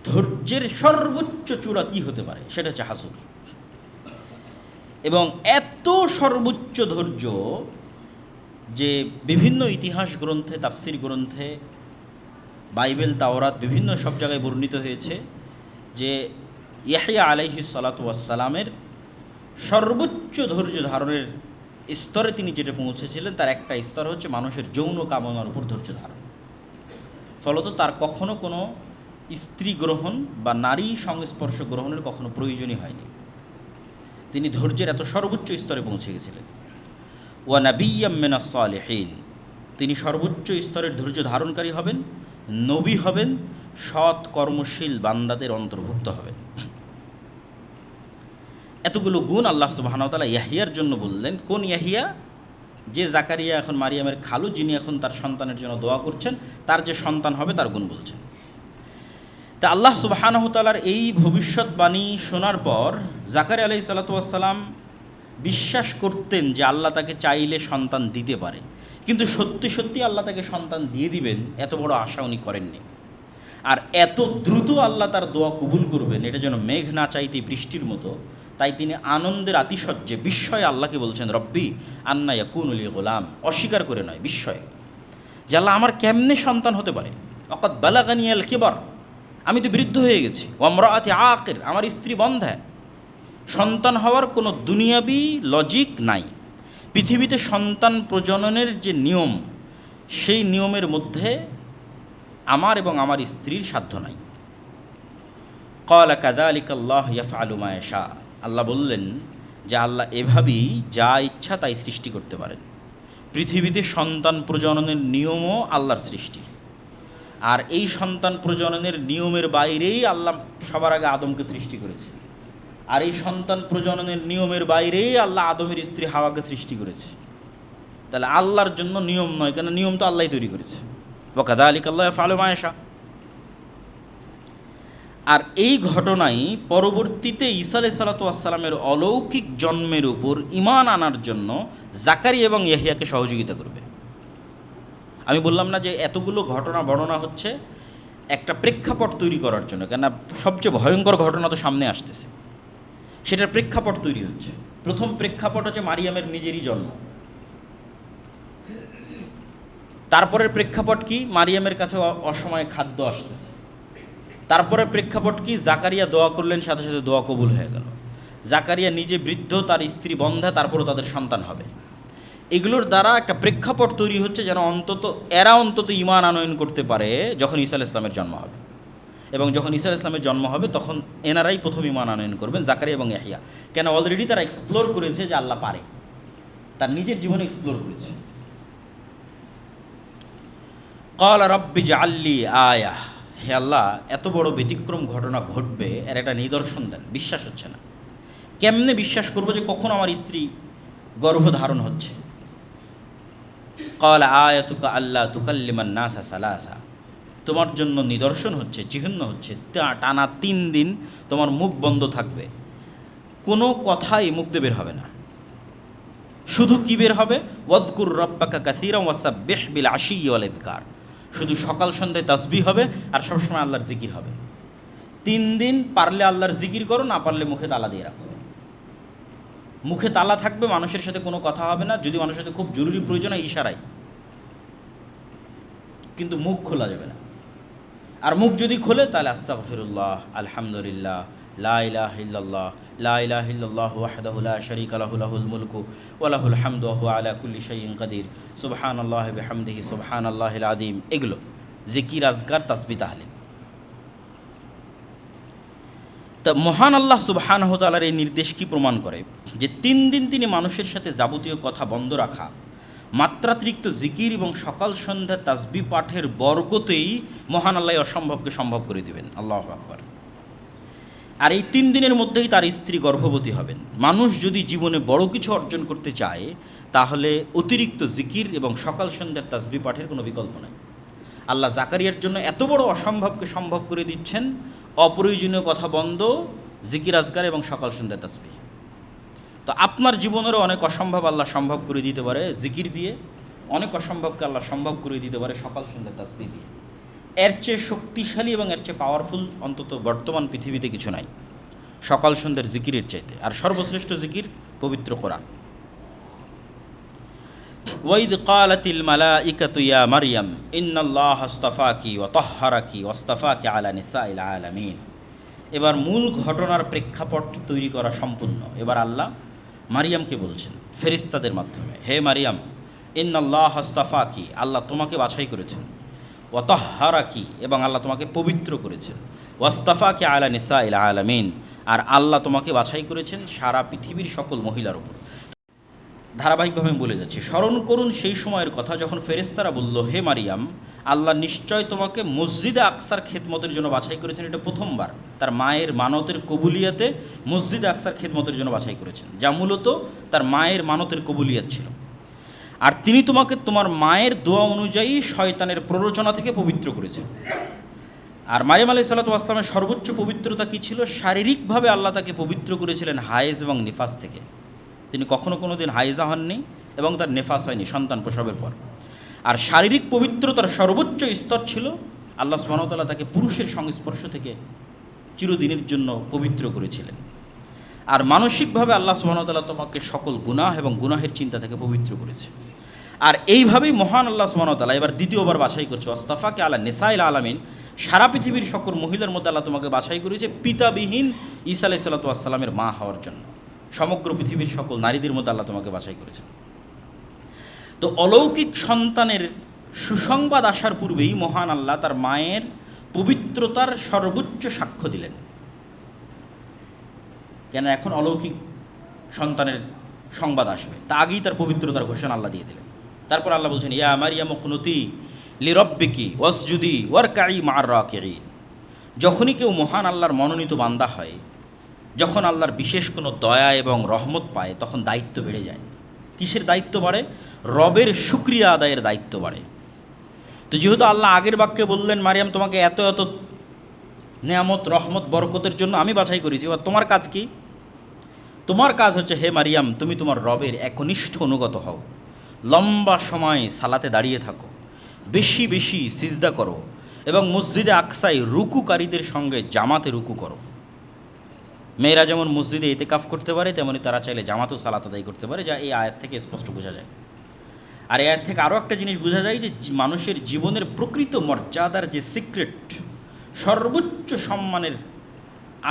Speaker 1: ধৈর্যের সর্বোচ্চ চূড়া কী হতে পারে? সেটা হচ্ছে হাসুর। এবং এত সর্বোচ্চ ধৈর্য যে বিভিন্ন ইতিহাস গ্রন্থে, তাফসির গ্রন্থে, বাইবেল, তাওরাত, বিভিন্ন সব জায়গায় বর্ণিত হয়েছে যে ইয়াহইয়া আলাইহিস সালাতু ওয়াস সালামের সর্বোচ্চ ধৈর্য ধারণের স্তরে তিনি যেটা পৌঁছেছিলেন তার একটা স্তর হচ্ছে মানুষের যৌন কামনার উপর ধৈর্য ধারণ। ফলত তার কখনো কোনো স্ত্রী গ্রহণ বা নারী সংস্পর্শ গ্রহণের কখনো প্রয়োজনই হয়নি। তিনি ধৈর্যের এত সর্বোচ্চ স্তরে পৌঁছে গেছিলেন। ওয়া নাবিয়্যাম মিনাস সালিহিন, তিনি সর্বোচ্চ স্তরের ধৈর্য ধারণকারী হবেন, নবী হবেন, সৎ কর্মশীল বান্দাদের অন্তর্ভুক্ত হবেন। এতগুলো গুণ আল্লাহ সুবহানাহু ওয়া তাআলা ইয়াহইয়ার জন্য বললেন। কোন ইয়াহইয়া? যে জাকারিয়া এখন মারিয়ামের খালু, যিনি এখন তার সন্তানের জন্য দোয়া করছেন, তার যে সন্তান হবে তার গুণ বলছেন। তা আল্লাহ সুবহানাহু ওয়া তাআলার এই ভবিষ্যৎবাণী শোনার পর জাকারিয়া আলাইহিস সালাতু ওয়াস সালাম বিশ্বাস করতেন যে আল্লাহ তাকে চাইলে সন্তান দিতে পারে, কিন্তু সত্যি সত্যি আল্লাহ তাকে সন্তান দিয়ে দিবেন এত বড় আশা উনি করেননি। আর এত দ্রুত আল্লাহ তার দোয়া কবুল করবেন, এটা যেন মেঘ না চাইতে বৃষ্টির মতো। তাই তিনি আনন্দের আতিশয্যে বিস্ময়ে আল্লাহকে বলছেন, রব্বি আন্না ইয়াকুনু লি গোলাম, অস্বীকার করে নয়, বিস্ময়ে যে আল্লাহ আমার কেমনে সন্তান হতে পারে। অকাদ বালাগানিয়াল কিবার, আমি তো বৃদ্ধ হয়ে গেছি। ওয়ামরাআতি আকির, আমার স্ত্রী বন্ধ্যা। সন্তান হওয়ার কোনো দুনিয়াবি লজিক নাই। পৃথিবীতে সন্তান প্রজননের যে নিয়ম, সেই নিয়মের মধ্যে আমার এবং আমার স্ত্রীর সাধ্য নাই। ক্বালা কাযালিকা আল্লাহু ইয়াফআলু মা ইয়াশা, আল্লাহ বললেন যে আল্লাহ এভাবেই যা ইচ্ছা তাই সৃষ্টি করতে পারেন। পৃথিবীতে সন্তান প্রজননের নিয়মও আল্লাহর সৃষ্টি। আর এই সন্তান প্রজননের নিয়মের বাইরেই আল্লাহ সবার আগে আদমকে সৃষ্টি করেছে। আর এই সন্তান প্রজননের নিয়মের বাইরেই আল্লাহ আদমের স্ত্রী হাওয়াকে সৃষ্টি করেছে। তাহলে আল্লাহর জন্য নিয়ম নয়, কেন নিয়ম তো আল্লাহই তৈরি করেছে। ওয়া কাযালিকা আল্লাহু ইয়াফআলু মা ইয়াশা। আর এই ঘটনাই পরবর্তীতে ঈসা আলাইহিস সালাতু ওয়াস সালামের অলৌকিক জন্মের উপর ঈমান আনার জন্য জাকারিয়া এবং ইয়াহইয়াকে সহযোগিতা করবে। আমি বললাম না যে এতগুলো ঘটনা বর্ণনা হচ্ছে একটা প্রেক্ষাপট তৈরি করার জন্য, কেন সবচেয়ে ভয়ঙ্কর ঘটনা তো সামনে আসতেছে, সেটার প্রেক্ষাপট তৈরি হচ্ছে। প্রথম প্রেক্ষাপট হচ্ছে মারিয়ামের নিজেরই জন্ম। তারপরের প্রেক্ষাপট কি? মারিয়ামের কাছে অসময়ে খাদ্য আসতেছে। তারপরে প্রেক্ষাপট কি? জাকারিয়া দোয়া করলেন, সাথে সাথে দোয়া কবুল হয়ে গেল। জাকারিয়া নিজে বৃদ্ধ, তার স্ত্রী বন্ধ্যা, তারপরও তাদের সন্তান হবে। এগুলোর দ্বারা একটা প্রেক্ষাপট তৈরি হচ্ছে যেন এরা অন্তত ঈমান আনয়ন করতে পারে যখন ঈসা আলাইহিস সালামের জন্ম হবে। এবং যখন ঈসা আলাইহিস সালামের জন্ম হবে তখন এনারাই প্রথম ঈমান আনয়ন করবেন, জাকারিয়া এবং ইয়াহইয়া। কেন? অলরেডি তারা এক্সপ্লোর করেছে যে আল্লাহ পারে, তার নিজের জীবনে এক্সপ্লোর করেছে। ক্বালা রাব্বি জাআললি আয়া, হে আল্লাহ এত বড় ব্যতিক্রম ঘটনা ঘটবে এর একটা নিদর্শন দেন। বিশ্বাস হচ্ছে না। কেমনে বিশ্বাস করবো যে কখন আমার স্ত্রী গর্ভধারণ হচ্ছে? ক্বালা আয়াতুকা আল্লা তুকাল্লিমান নাসা সালাসা, তোমার জন্য নিদর্শন হচ্ছে, চিহ্ন হচ্ছে, টানা 3 দিন তোমার মুখ বন্ধ থাকবে, কোনো কথাই মুখ দিয়ে বের হবে না। শুধু কি বের হবে? ওয়াযকুর রাব্বাকা কাসীরান ওয়াসাব্বিহ বিল আশিয়্যি ওয়াল ইবকার, শুধু সকাল সন্ধ্যায় তাসবিহ হবে আর সবসময় আল্লাহর জিকির হবে। 3 দিন পারলে আল্লাহর জিকির করো, না পারলে মুখে তালা দিয়ে রাখো। মুখে তালা থাকবে, মানুষের সাথে কোনো কথা হবে না, যদি মানুষের সাথে খুব জরুরি প্রয়োজন হয় ইশারায়, কিন্তু মুখ খোলা যাবে না। আর মুখ যদি খোলে তাহলে আস্তাগফিরুল্লাহ, আলহামদুলিল্লাহ, লা ইলাহা ইল্লাল্লাহ, লা ইলাহা ইল্লাল্লাহু ওয়াহদাহু লা শারীকা লাহু, লাহুল মুলকু ওয়া লাহুল হামদু ওয়া হুয়া আলা কুল্লি শাইইন কাদির, সুবহানাল্লাহি ওয়া বিহামদিহি সুবহানাল্লাহিল আযীম। এগুলো জিকির, আজকার, তাসবিহ, তাহলিল। তা মহান আল্লাহ সুবহানাহু ওয়া তাআলার এই নির্দেশ কি প্রমাণ করে? যে 3 দিন তিনি মানুষের সাথে যাবতীয় কথা বন্ধ রাখা, মাত্রাতিরিক্ত জিকির এবং সকাল সন্ধ্যা তাসবিহ পাঠের বরকতেই মহান আল্লাহ অসম্ভবকে সম্ভব করে দিবেন। আল্লাহু আকবার। আর এই 3 দিনের মধ্যেই তার স্ত্রী গর্ভবতী হবেন। মানুষ যদি জীবনে বড় কিছু অর্জন করতে চায় তাহলে অতিরিক্ত জিকির এবং সকাল সন্ধ্যার তাসবিহ পাঠের কোনো বিকল্প নাই। আল্লাহ জাকারিয়ার জন্য এত বড় অসম্ভবকে সম্ভব করে দিচ্ছেন। অপ্রয়োজনীয় কথা বন্ধ, জিকির, আজকার এবং সকাল সন্ধ্যার তাসবিহ। তো আপনার জীবনেরও অনেক অসম্ভব আল্লাহ সম্ভব করে দিতে পারে জিকির দিয়ে, অনেক অসম্ভবকে আল্লাহ সম্ভব করে দিতে পারে সকাল সন্ধ্যার তাসবিহ দিয়ে। এর চেয়ে শক্তিশালী এবং এর চেয়ে পাওয়ারফুল অন্তত বর্তমান পৃথিবীতে কিছু নাই সকাল সন্ধ্যার জিকিরের চাইতে। আর সর্বশ্রেষ্ঠ জিকির পবিত্র কোরআন। ওয়াইদ ক্বালাতিল মালাইকাতু ইয়া মারইয়াম ইন্নাল্লাহা আসতাফাকি ওয়া তাহহারাকি ওয়াসতাফাকি আলা নিসাইল আলামিন। এবার মূল ঘটনার প্রেক্ষাপট তৈরি করা সম্পূর্ণ। এবার আল্লাহ মারিয়ামকে বলছেন ফেরেশতাদের মাধ্যমে, হে মারিয়াম, ইন্নাল্লাহা আসতাফাকি, আল্লাহ তোমাকে বাছাই করেছেন, ওয়া তাহহারাকি, এবং আল্লাহ তোমাকে পবিত্র করেছেন, ওয়াসতাফাকি আলা নিসাইল আলামিন, আর আল্লাহ তোমাকে বাছাই করেছেন সারা পৃথিবীর সকল মহিলার উপর। ধারাবাহিকভাবে আমি বলে যাচ্ছি। স্মরণ করুন সেই সময়ের কথা যখন ফেরেশতারা বলল, হে মারিয়াম, আল্লাহ নিশ্চয় তোমাকে মসজিদে আকসার খেদমতের জন্য বাছাই করেছেন। এটা প্রথমবার তার মায়ের মানতের কবুলিয়াতে মসজিদে আকসার খেদমতের জন্য বাছাই করেছেন, যা মূলত তার মায়ের মানতের কবুলিয়াত ছিল। আর তিনি তোমাকে তোমার মায়ের দোয়া অনুযায়ী শয়তানের প্ররোচনা থেকে পবিত্র করেছেন। আর মারিয়াম আলাইহিস সালাতু ওয়াস সালামের সর্বোচ্চ পবিত্রতা কী ছিল? শারীরিকভাবে আল্লাহ তাকে পবিত্র করেছিলেন হায়েজ এবং নিফাস থেকে। তিনি কখনো কোনো দিন হাইজা হননি এবং তার নেফাস হয়নি সন্তান প্রসবের পর। আর শারীরিক পবিত্রতার সর্বোচ্চ স্তর ছিল আল্লাহ সুবহানাহু ওয়া তাআলা তাকে পুরুষের সংস্পর্শ থেকে চিরদিনের জন্য পবিত্র করেছিলেন। আর মানসিকভাবে আল্লাহ সুবহানাহু ওয়া তাআলা তোমাকে সকল গুনাহ এবং গুনাহের চিন্তা থেকে পবিত্র করেছে। আর এইভাবেই মহান আল্লাহ সুবহানাহু ওয়া তাআলা এবার দ্বিতীয়বার বাছাই করছে, ওয়াসতাফাকে আলা নিসাইল আলামিন, সারা পৃথিবীর সকল মহিলার মধ্যে আল্লাহ তোমাকে বাছাই করেছে পিতাবিহীন ঈসা আলাইহিস সালাতু ওয়াস সালামের মা হওয়ার জন্য। সমগ্র পৃথিবীর সকল নারীদের মধ্যে আল্লাহ তোমাকে বাছাই করেছেন। তো অলৌকিক সন্তানের সুসংবাদ আসার পূর্বেই মহান আল্লাহ তার মায়ের পবিত্রতার সর্বোচ্চ সাক্ষ্য দিলেন। কেন এখন অলৌকিক সন্তানের সংবাদ আসবে, তা আগেই তার পবিত্রতার ঘোষণা আল্লাহ দিয়ে দিলেন। তারপর আল্লাহ বলছেন, ইয়া মারিয়াম কুনুতি লিরাব্বিকি ওয়াসজুদি ওয়ারকাই মা'আর রাকিঈন। যখনই কেউ মহান আল্লাহর মনোনীত বান্দা হয়, যখন আল্লাহর বিশেষ কোনো দয়া এবং রহমত পায়, তখন দায়িত্ব বেড়ে যায়। কিসের দায়িত্ব বাড়ে? রবের শুকরিয়া আদায়ের দায়িত্ব বাড়ে। তো যেহেতু আল্লাহ আগের বাক্যে বললেন, মারিয়াম তোমাকে এত এত নেয়ামত রহমত বরকতের জন্য আমি বাছাই করেছি, এবার তোমার কাজ কি? তোমার কাজ হচ্ছে, হে মারিয়াম, তুমি তোমার রবের একনিষ্ঠ অনুগত হও, লম্বা সময় সালাতে দাঁড়িয়ে থাকো, বেশি বেশি সিজদা করো, এবং মসজিদে আকসায় রুকুকারীদের সঙ্গে জামাতে রুকু করো। মেয়েরা যেমন মসজিদে ইতিকাফ করতে পারে, তেমনি তারা চাইলে জামাতেও সালাত আদায় করতে পারে, যা এই আয়াত থেকে স্পষ্ট বোঝা যায়। আর এই আয়াত থেকে আরও একটা জিনিস বোঝা যায় যে মানুষের জীবনের প্রকৃত মর্যাদার যে সিক্রেট, সর্বোচ্চ সম্মানের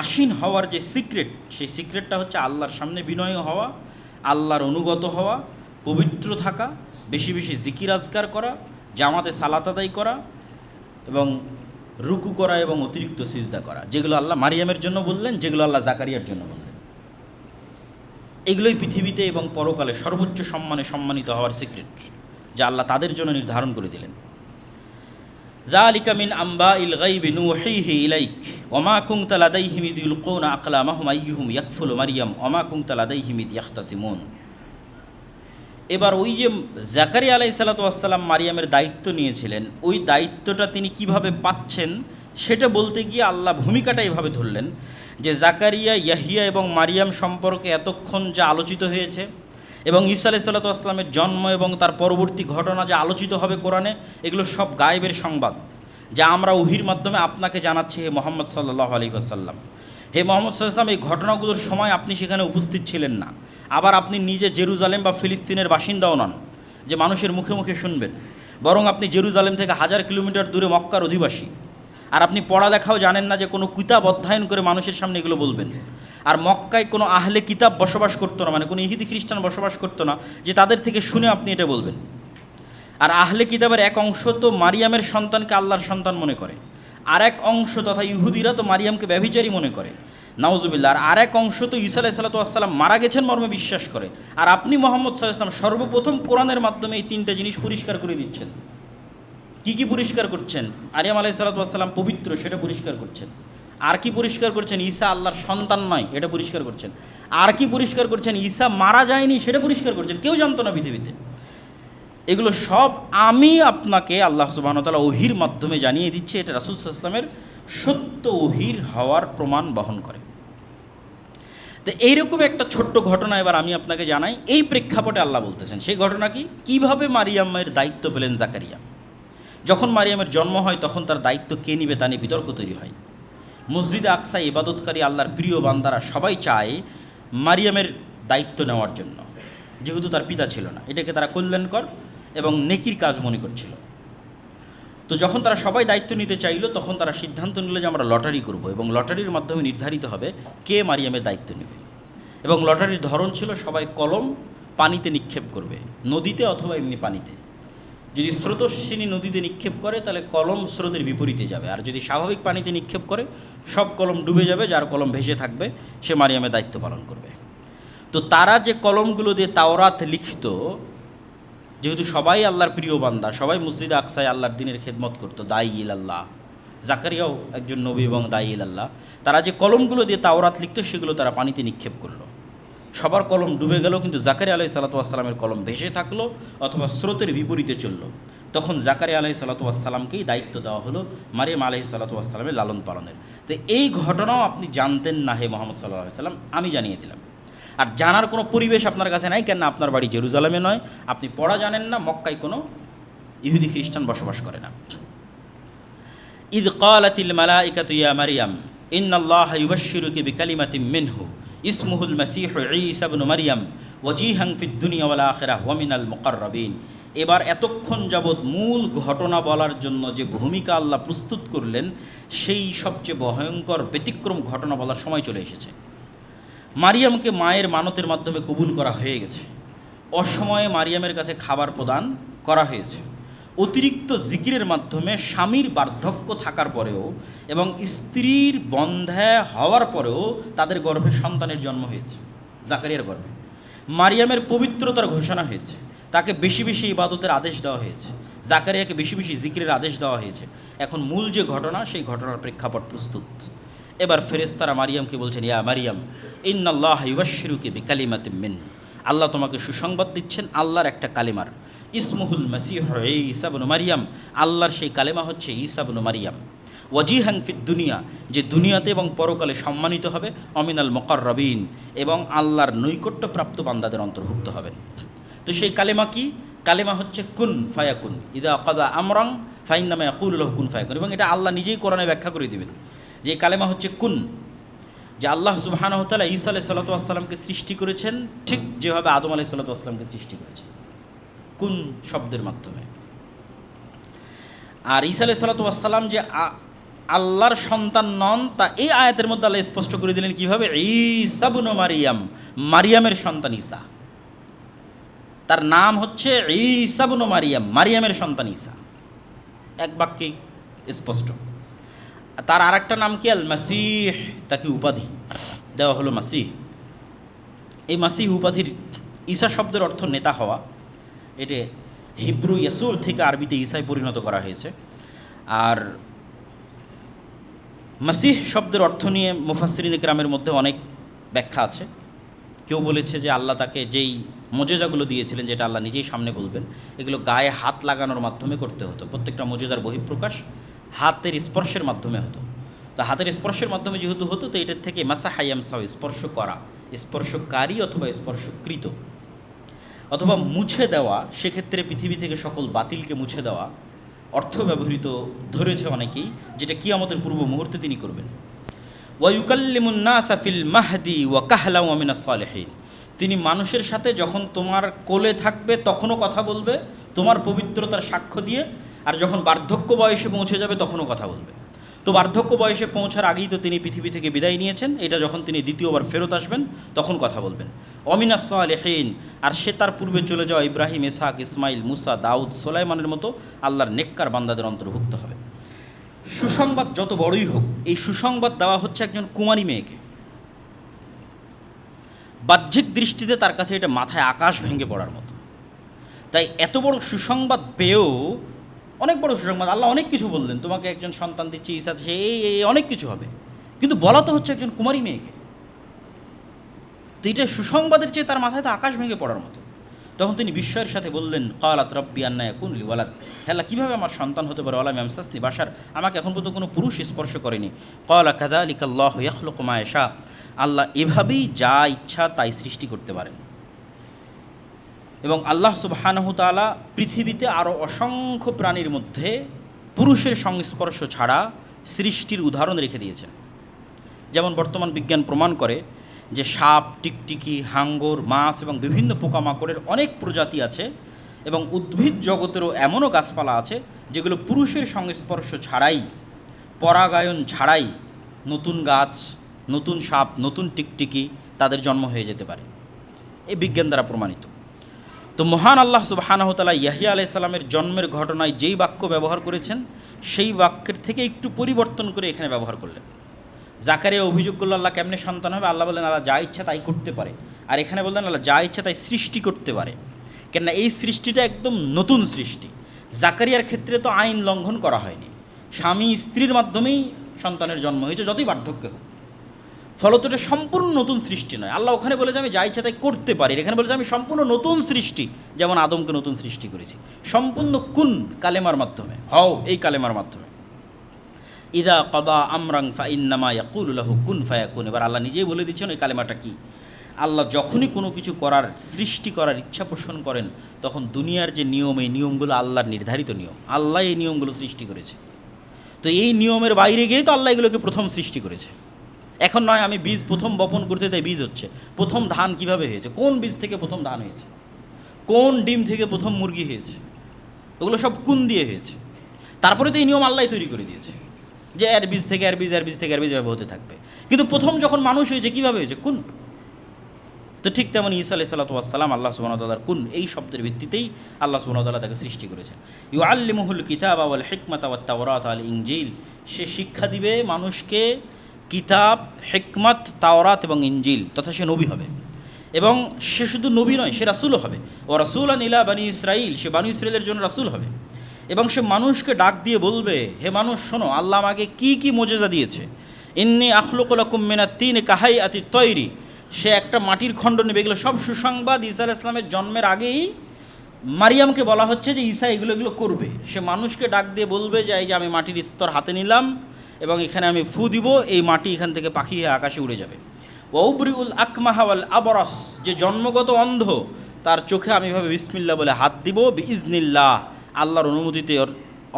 Speaker 1: আসীন হওয়ার যে সিক্রেট, সেই সিক্রেটটা হচ্ছে আল্লাহর সামনে বিনয় হওয়া, আল্লাহর অনুগত হওয়া, পবিত্র থাকা, বেশি বেশি জিকির আজকার করা, জামাতে সালাত আদায় করা, এবং রুকু করা এবং অতিরিক্ত সিজদা করা, যেগুলো আল্লাহ মারিয়ামের জন্য বললেন, যেগুলো আল্লাহ জাকারিয়ার জন্য বললেন। এগুলোই পৃথিবীতে এবং পরকালে সর্বোচ্চ সম্মানে সম্মানিত হওয়ার সিক্রেট, যা আল্লাহ তাদের জন্য নির্ধারণ করে দিলেন। যালিকা মিন আম্বাইল গায়বি নুহিহি ইলাইক ওয়া মা কুনতা লাদাইহিম ইয ইলকুনা আকলামাহুম আইয়ুহুম ইয়াকফুলু মারইয়াম ওয়া মা কুনতা লাদাইহিম ইয ইখতাসিমুন। এবার ওই যে জাকারিয়া আলাইহিস সালাতু ওয়াস সালাম মারিয়ামের দায়িত্ব নিয়েছিলেন, ওই দায়িত্বটা তিনি কিভাবে পাচ্ছেন সেটা বলতে গিয়ে আল্লাহ ভূমিকাটা এভাবে ধরলেন যে জাকারিয়া, ইয়াহিয়া এবং মারিয়াম সম্পর্কে এতক্ষণ যা আলোচিত হয়েছে, এবং ঈসা আলাইহিস সালাতু ওয়াস সালামের জন্ম এবং তার পরবর্তী ঘটনা যা আলোচিত হবে কোরআনে, এগুলো সব গায়েবের সংবাদ, যা আমরা ওহীর মাধ্যমে আপনাকে জানাচ্ছি, হে মুহাম্মদ সাল্লাল্লাহু আলাইহি ওয়াসাল্লাম। হে মুহাম্মদ সাল্লাল্লাহু আলাইহি ওয়াসাল্লাম, এই ঘটনাগুলোর সময় আপনি সেখানে উপস্থিত ছিলেন না। আবার আপনি নিজে জেরুজালেম বা ফিলিস্তিনের বাসিন্দাও নন যে মানুষের মুখে মুখে শুনবেন, বরং আপনি জেরুজালেম থেকে 1000 কিলোমিটার দূরে মক্কার অধিবাসী। আর আপনি পড়ালেখাও জানেন না যে কোনো কিতাব অধ্যয়ন করে মানুষের সামনে এগুলো বলবেন। আর মক্কায় কোনো আহলে কিতাব বসবাস করতো না, মানে কোনো ইহুদি খ্রিস্টান বসবাস করতো না যে তাদের থেকে শুনে আপনি এটা বলবেন। আর আহলে কিতাবের এক অংশ তো মারিয়ামের সন্তানকে আল্লাহর সন্তান মনে করে, আর এক অংশ তথা ইহুদিরা তো মারিয়ামকে ব্যভিচারী মনে করে, নাউজুবিল্লাহ। আর এক অংশ তো ঈসা আলাইহিস সালাতু ওয়াস সালাম মারা গেছেন মর্মে বিশ্বাস করে। আর আপনি মুহাম্মদ সাল্লাল্লাহু আলাইহি ওয়াসাল্লাম সর্বপ্রথম কোরআনের মাধ্যমে এই তিনটা জিনিস পরিষ্কার করে দিচ্ছেন। কি কি পরিষ্কার করছেন? মারিয়াম আলাইহিস সালাতু ওয়াস সালাম পবিত্র, সেটা পরিষ্কার করছেন। আর কি পরিষ্কার করছেন? ঈসা আল্লাহর সন্তান নয়, এটা পরিষ্কার করছেন। আর কি পরিষ্কার করছেন? ঈসা মারা যায়নি, সেটা পরিষ্কার করছেন। কেউ জানতো না পৃথিবীতে। এগুলো সব আমি আপনাকে আল্লাহ সুবহানাহু ওয়া তাআলা ওহীর মাধ্যমে জানিয়ে দিচ্ছে। এটা রাসূল সাল্লাল্লাহু আলাইহি ওয়াসাল্লামের সত্য ওহীর হওয়ার প্রমাণ বহন করে। তো এইরকম একটা ছোট্ট ঘটনা এবার আমি আপনাকে জানাই। এই প্রেক্ষাপটে আল্লাহ বলতেছেন সেই ঘটনা কি, কীভাবে মারিয়ামের দায়িত্ব পেলেন জাকারিয়া। যখন মারিয়ামের জন্ম হয় তখন তার দায়িত্ব কে নিবে তা নিয়ে বিতর্ক তৈরি হয়। মসজিদে আকসায় ইবাদতকারী আল্লাহর প্রিয় বান্দারা সবাই চায় মারিয়ামের দায়িত্ব নেওয়ার জন্য, যেহেতু তার পিতা ছিল না। এটাকে তারা কল্যাণকর এবং নেকির কাজ মনে করছিল। তো যখন তারা সবাই দায়িত্ব নিতে চাইল, তখন তারা সিদ্ধান্ত নিল যে আমরা লটারি করব এবং লটারির মাধ্যমে নির্ধারিত হবে কে মারিয়ামের দায়িত্ব নেবে। এবং লটারির ধরন ছিল সবাই কলম পানিতে নিক্ষেপ করবে, নদীতে অথবা এমনি পানিতে। যদি স্রোতস্বিনী নদীতে নিক্ষেপ করে তাহলে কলম স্রোতের বিপরীতে যাবে, আর যদি স্বাভাবিক পানিতে নিক্ষেপ করে সব কলম ডুবে যাবে, যার কলম ভেসে থাকবে সে মারিয়ামের দায়িত্ব পালন করবে। তো তারা যে কলমগুলো দিয়ে তাওরাত লিখিত, যেহেতু সবাই আল্লাহর প্রিয় বান্দা, সবাই মসজিদে আকসায় আল্লাহর দিনের খেদমত করতো, দায়ী ইলাল্লাহ, জাকারিয়াও একজন নবী এবং দায়ী ইলাল্লাহ, তারা যে কলমগুলো দিয়ে তাওরাত লিখত সেগুলো তারা পানিতে নিক্ষেপ করলো। সবার কলম ডুবে গেল, কিন্তু জাকারিয়া আলাইহিস সালাতু ওয়াস সালামের কলম ভেসে থাকলো অথবা স্রোতের বিপরীতে চলল। তখন জাকারিয়া আলাইহিস সালাতু ওয়াস সালামকেই দায়িত্ব দেওয়া হলো মারিয়াম আলাইহিস সালাতু ওয়াস সালামের লালন পালনের। তো এই ঘটনাও আপনি জানতেন না হে মুহাম্মদ সাল্লাল্লাহু আলাইহি সাল্লাম, আমি জানিয়ে দিলাম। আর জানার কোনো পরিবেশ আপনার কাছে নাই, কেন আপনার বাড়ি জেরুজালেমে নয়, আপনি পড়া জানেন না, মক্কায় কোনো ইহুদি খ্রিস্টান বসবাস করে না। ইয ক্বালাতিল মালাইকাতু ইয়া মারিয়াম ইন্নাল্লাহা ইউবাশশিরুকি বিকালিমাতিন মিনহু ইসমুহুল মাসীহু ঈসা ইবনু মারিয়াম ওয়াজিহান ফিদ দুনিয়া ওয়াল আখিরাহ ওয়া মিনাল মুকাররাবিন। এবার এতক্ষণ যাবৎ মূল ঘটনা বলার জন্য যে ভূমিকা আল্লাহ প্রস্তুত করলেন, সেই সবচেয়ে ভয়ঙ্কর ব্যতিক্রম ঘটনা বলার সময় চলে এসেছে। মারিয়ামকে মায়ের মানতের মাধ্যমে কবুল করা হয়ে গেছে। অসময়ে মারিয়ামের কাছে খাবার প্রদান করা হয়েছে। অতিরিক্ত জিকিরের মাধ্যমে স্বামীর বার্ধক্য থাকার পরেও এবং স্ত্রীর বন্ধ্যা হওয়ার পরেও তাদের গর্ভে সন্তানের জন্ম হয়েছে, জাকারিয়ার গর্ভে। মারিয়ামের পবিত্রতার ঘোষণা হয়েছে, তাকে বেশি বেশি ইবাদতের আদেশ দেওয়া হয়েছে, জাকারিয়াকে বেশি বেশি জিকিরের আদেশ দেওয়া হয়েছে। এখন মূল যে ঘটনা, সেই ঘটনার প্রেক্ষাপট প্রস্তুত। এবার ফেরেশতারা মারিয়ামকে বলছেন, ইয়া মারিয়াম ইন্নাল্লাহা ইউবাশশিরুকি বিকালিমাতিন মিন, আল্লাহ তোমাকে সুসংবাদ দিচ্ছেন আল্লাহর একটা কালিমার। ইসমুহুল মাসীহু ঈসা ইবনু মারিয়াম, আল্লাহর সেই কালেমা হচ্ছে ঈসা ইবনু মারিয়াম। ওয়াজিহান ফিদ দুনিয়া, যে দুনিয়াতে এবং পরকালে সম্মানিত হবে, অমিনাল মুকাররাবিন, এবং আল্লাহর নৈকট্যপ্রাপ্ত বান্দাদের অন্তর্ভুক্ত হবেন। তো সেই কালেমা কি? কালেমা হচ্ছে কুন ফায়াকুন, ইদা কাযা আমরান ফাইন্নামা ইয়াকুলু লাহু কুন ফায়াকুন। এবং এটা আল্লাহ নিজেই কোরআনে ব্যাখ্যা করে দিবেন যে কালেমা হচ্ছে কুন, যে আল্লাহ সুবহানাহু ওয়া তাআলা ঈসা আলাইহিস সালাতু ওয়াস সালামকে সৃষ্টি করেছেন ঠিক যেভাবে আদম আলাইহিস সালাতু ওয়াস সালামকে সৃষ্টি করেছেন, কুন শব্দের মাধ্যমে। আর ঈসা আলাইহিস সালাতু ওয়াস সালাম যে আল্লাহর সন্তান নন, তা এই আয়াতের মধ্যে আল্লাহ স্পষ্ট করে দিলেন কিভাবে। ঈসা ইবনু মারিয়াম, মারিয়ামের সন্তান ঈসা, তার নাম হচ্ছে ঈসা ইবনু মারিয়াম, মারিয়ামের সন্তান ঈসা, এক বাক্যে স্পষ্ট। তার আর একটা নাম কি? আল মাসীহ, তাকে উপাধি দেওয়া হলো মাসীহ। এই মাসীহ উপাধির ঈসা শব্দের অর্থ নেতা হওয়া, এটা হিব্রু ইয়াসুর থেকে আরবিতে ঈসায় পরিণত করা হয়েছে। আর মাসীহ শব্দের অর্থ নিয়ে মুফাসসিরিন কিরামের মধ্যে অনেক ব্যাখ্যা আছে। কেউ বলেছে যে আল্লাহ তাকে যেই মোজেজাগুলো দিয়েছিলেন, যেটা আল্লাহ নিজেই সামনে বলবেন, এগুলো গায়ে হাত লাগানোর মাধ্যমে করতে হতো। প্রত্যেকটা মোজেজার বহিঃপ্রকাশ হাতের স্পর্শের মাধ্যমে হতো। তো হাতের স্পর্শের মাধ্যমে যেহেতু হতো, তো এটার থেকে মাসাহা ইয়ামসাহু, স্পর্শ করা, স্পর্শকারী অথবা স্পর্শকৃত, অথবা মুছে দেওয়া, সেক্ষেত্রে পৃথিবী থেকে সকল বাতিলকে মুছে দেওয়া অর্থ ব্যবহৃত ধরেছে অনেকেই, যেটা কিয়ামতের পূর্ব মুহূর্তে তিনি করবেন। ওয়া ইউকাল্লিমুন নাসা ফিল মাহদি ওয়া কাহলা ওয়া মিনাস সালিহিন, তিনি মানুষের সাথে যখন তোমার কোলে থাকবে তখনও কথা বলবে তোমার পবিত্রতার সাক্ষ্য দিয়ে, আর যখন বার্ধক্য বয়সে পৌঁছে যাবে তখনও কথা বলবে। তো বার্ধক্য বয়সে পৌঁছার আগেই তো তিনি পৃথিবী থেকে বিদায় নিয়েছেন, এটা যখন তিনি দ্বিতীয়বার ফেরত আসবেন তখন কথা বলবেন। অমিনাস সালিহিন, আর সে তার পূর্বে চলে যাওয়া ইব্রাহিম, ইসহাক, ইসমাইল, মুসা, দাউদ, সোলাইমানের মতো আল্লাহর নেককার বান্দাদের অন্তর্ভুক্ত হবে। সুসংবাদ যত বড়ই হোক, এই সুসংবাদ দেওয়া হচ্ছে একজন কুমারী মেয়েকে। বাহ্যিক দৃষ্টিতে তার কাছে এটা মাথায় আকাশ ভেঙে পড়ার মতো। তাই এত বড় সুসংবাদ পেয়েও, অনেক বড় সুসংবাদ, আল্লাহ অনেক কিছু বললেন, তোমাকে একজন সন্তান দিচ্ছি, ঈসা, সে এই অনেক কিছু হবে, কিন্তু বলা তো হচ্ছে একজন কুমারী মেয়েকে। তো এটা সুসংবাদের চেয়ে তার মাথায় তো আকাশ ভেঙে পড়ার মতো। তখন তিনি বিস্ময়ের সাথে বললেন, ক্বালাত রাব্বি আন্না ইয়াকুনু লি ওয়ালাদ, হে আল্লাহ, কীভাবে আমার সন্তান হতে পারে, ওয়ালাম ইয়ামসাসনি বাশার, আমাকে এখন পর্যন্ত কোনো পুরুষ স্পর্শ করেনি। ক্বালা কাযালিকা আল্লাহু ইয়াখলুকু মা ইয়াশা, আল্লাহ এভাবেই যা ইচ্ছা তাই সৃষ্টি করতে পারেন। এবং আল্লাহ সুবহানাহু তাআলা পৃথিবীতে আরও অসংখ্য প্রাণীর মধ্যে পুরুষের সংস্পর্শ ছাড়া সৃষ্টির উদাহরণ রেখে দিয়েছেন। যেমন বর্তমান বিজ্ঞান প্রমাণ করে যে সাপ, টিকটিকি, হাঙ্গর, মাছ এবং বিভিন্ন পোকামাকড়ের অনেক প্রজাতি আছে এবং উদ্ভিদ জগতেরও এমনও গাছপালা আছে যেগুলো পুরুষের সংস্পর্শ ছাড়াই, পরাগায়ন ছাড়াই নতুন গাছ, নতুন সাপ, নতুন টিকটিকি তাদের জন্ম হয়ে যেতে পারে। এই বিজ্ঞান দ্বারা প্রমাণিত। তো মহান আল্লাহ সুবহানাহু ওয়া তাআলা ইয়াহইয়া আলাইহিস সালামের জন্মের ঘটনায় যেই বাক্য ব্যবহার করেছেন সেই বাক্যের থেকে একটু পরিবর্তন করে এখানে ব্যবহার করলেন। জাকারিয়া অভিযোগ করল আল্লাহ কেমনে সন্তান হবে? আল্লাহ বললেন আল্লাহ যা ইচ্ছা তাই করতে পারে। আর এখানে বললেন আল্লাহ যা ইচ্ছা তাই সৃষ্টি করতে পারে। কেননা এই সৃষ্টিটা একদম নতুন সৃষ্টি। জাকারিয়ার ক্ষেত্রে তো আইন লঙ্ঘন করা হয়নি, স্বামী স্ত্রীর মাধ্যমেই সন্তানের জন্ম হয়েছে, যতই বার্ধক্য হোক। ফলত এটা সম্পূর্ণ নতুন সৃষ্টি নয়। আল্লাহ ওখানে বলেছে আমি যা ইচ্ছা তাই করতে পারি, এখানে বলেছে আমি সম্পূর্ণ নতুন সৃষ্টি, যেমন আদমকে নতুন সৃষ্টি করেছি সম্পূর্ণ কুন কালেমার মাধ্যমে, হও এই কালেমার মাধ্যমে। ইদা কদা আমরাং ফাইন্নামা ইয়াকুলু লাহু কুন ফায়াকুন। এবার আল্লাহ নিজেই বলে দিচ্ছেন ওই কালেমাটা কি। আল্লাহ যখনই কোনো কিছু করার, সৃষ্টি করার ইচ্ছা পোষণ করেন তখন দুনিয়ার যে নিয়ম, এই নিয়মগুলো আল্লাহর নির্ধারিত নিয়ম, আল্লাহ এই নিয়মগুলো সৃষ্টি করেছে। তো এই নিয়মের বাইরে গিয়ে তো আল্লাহ এগুলোকে প্রথম সৃষ্টি করেছে। এখন নয় আমি বীজ প্রথম বপন করতে তাই বীজ হচ্ছে। প্রথম ধান কিভাবে হয়েছে, কোন বীজ থেকে প্রথম ধান হয়েছে, কোন ডিম থেকে প্রথম মুরগি হয়েছে, ওগুলো সব কুন দিয়ে হয়েছে। তারপরে তো এই নিয়ম আল্লাহ তৈরি করে দিয়েছে যে এর বীজ থেকে এর বীজ, এর বীজ থেকে এর বীজ এভাবে হতে থাকবে। কিন্তু প্রথম যখন মানুষ হয়েছে কীভাবে হয়েছে? কুন। তো ঠিক তেমন ঈসা আলাইহিস সালাতু ওয়াস সালাম আল্লাহ সুবহানাহু ওয়া তাআলার কুন এই শব্দের ভিত্তিতেই আল্লাহ সুবহানাহু ওয়া তাআলা তাকে সৃষ্টি করেছেন। ইউআল্লিমুহুল কিতাবা ওয়াল হিকমাতা ওয়াত তাওরাত ওয়াল ইনজিল। সে শিক্ষা দিবে মানুষকে কিতাব, হিকমত, তাওরাত এবং ইনজিল, তথা সে নবী হবে। এবং সে শুধু নবী নয়, সে রাসূলও হবে। ও রাসূলান ইলা বানি ইসরাইল, সে বানি ইসরাইলের জন্য রাসূল হবে। এবং সে মানুষকে ডাক দিয়ে বলবে, হে মানুষ শোনো আল্লাহ আমাকে কি কি মোজেজা দিয়েছে। ইন্নী আখলুকু লাকুম মিনাত তিন কাহাইয়াতি তৈরি। সে একটা মাটির খণ্ড নেবে। এগুলো সব সুসংবাদ ঈসা আলাইহিস সালামের জন্মের আগেই মারিয়ামকে বলা হচ্ছে যে ঈসা এগুলো করবে। সে মানুষকে ডাক দিয়ে বলবে যে এই যে আমি মাটির স্তর হাতে নিলাম এবং এখানে আমি ফু দিব, এই মাটি এখান থেকে পাখি হয়ে আকাশে উড়ে যাবে। ওয়াউবরিউল আকমাহা ওয়াল আবরাস, যে জন্মগত অন্ধ তার চোখে আমি এভাবে বিসমিল্লাহ বলে হাত দিব, বিইজনিল্লাহ, আল্লাহর অনুমতিতে ওর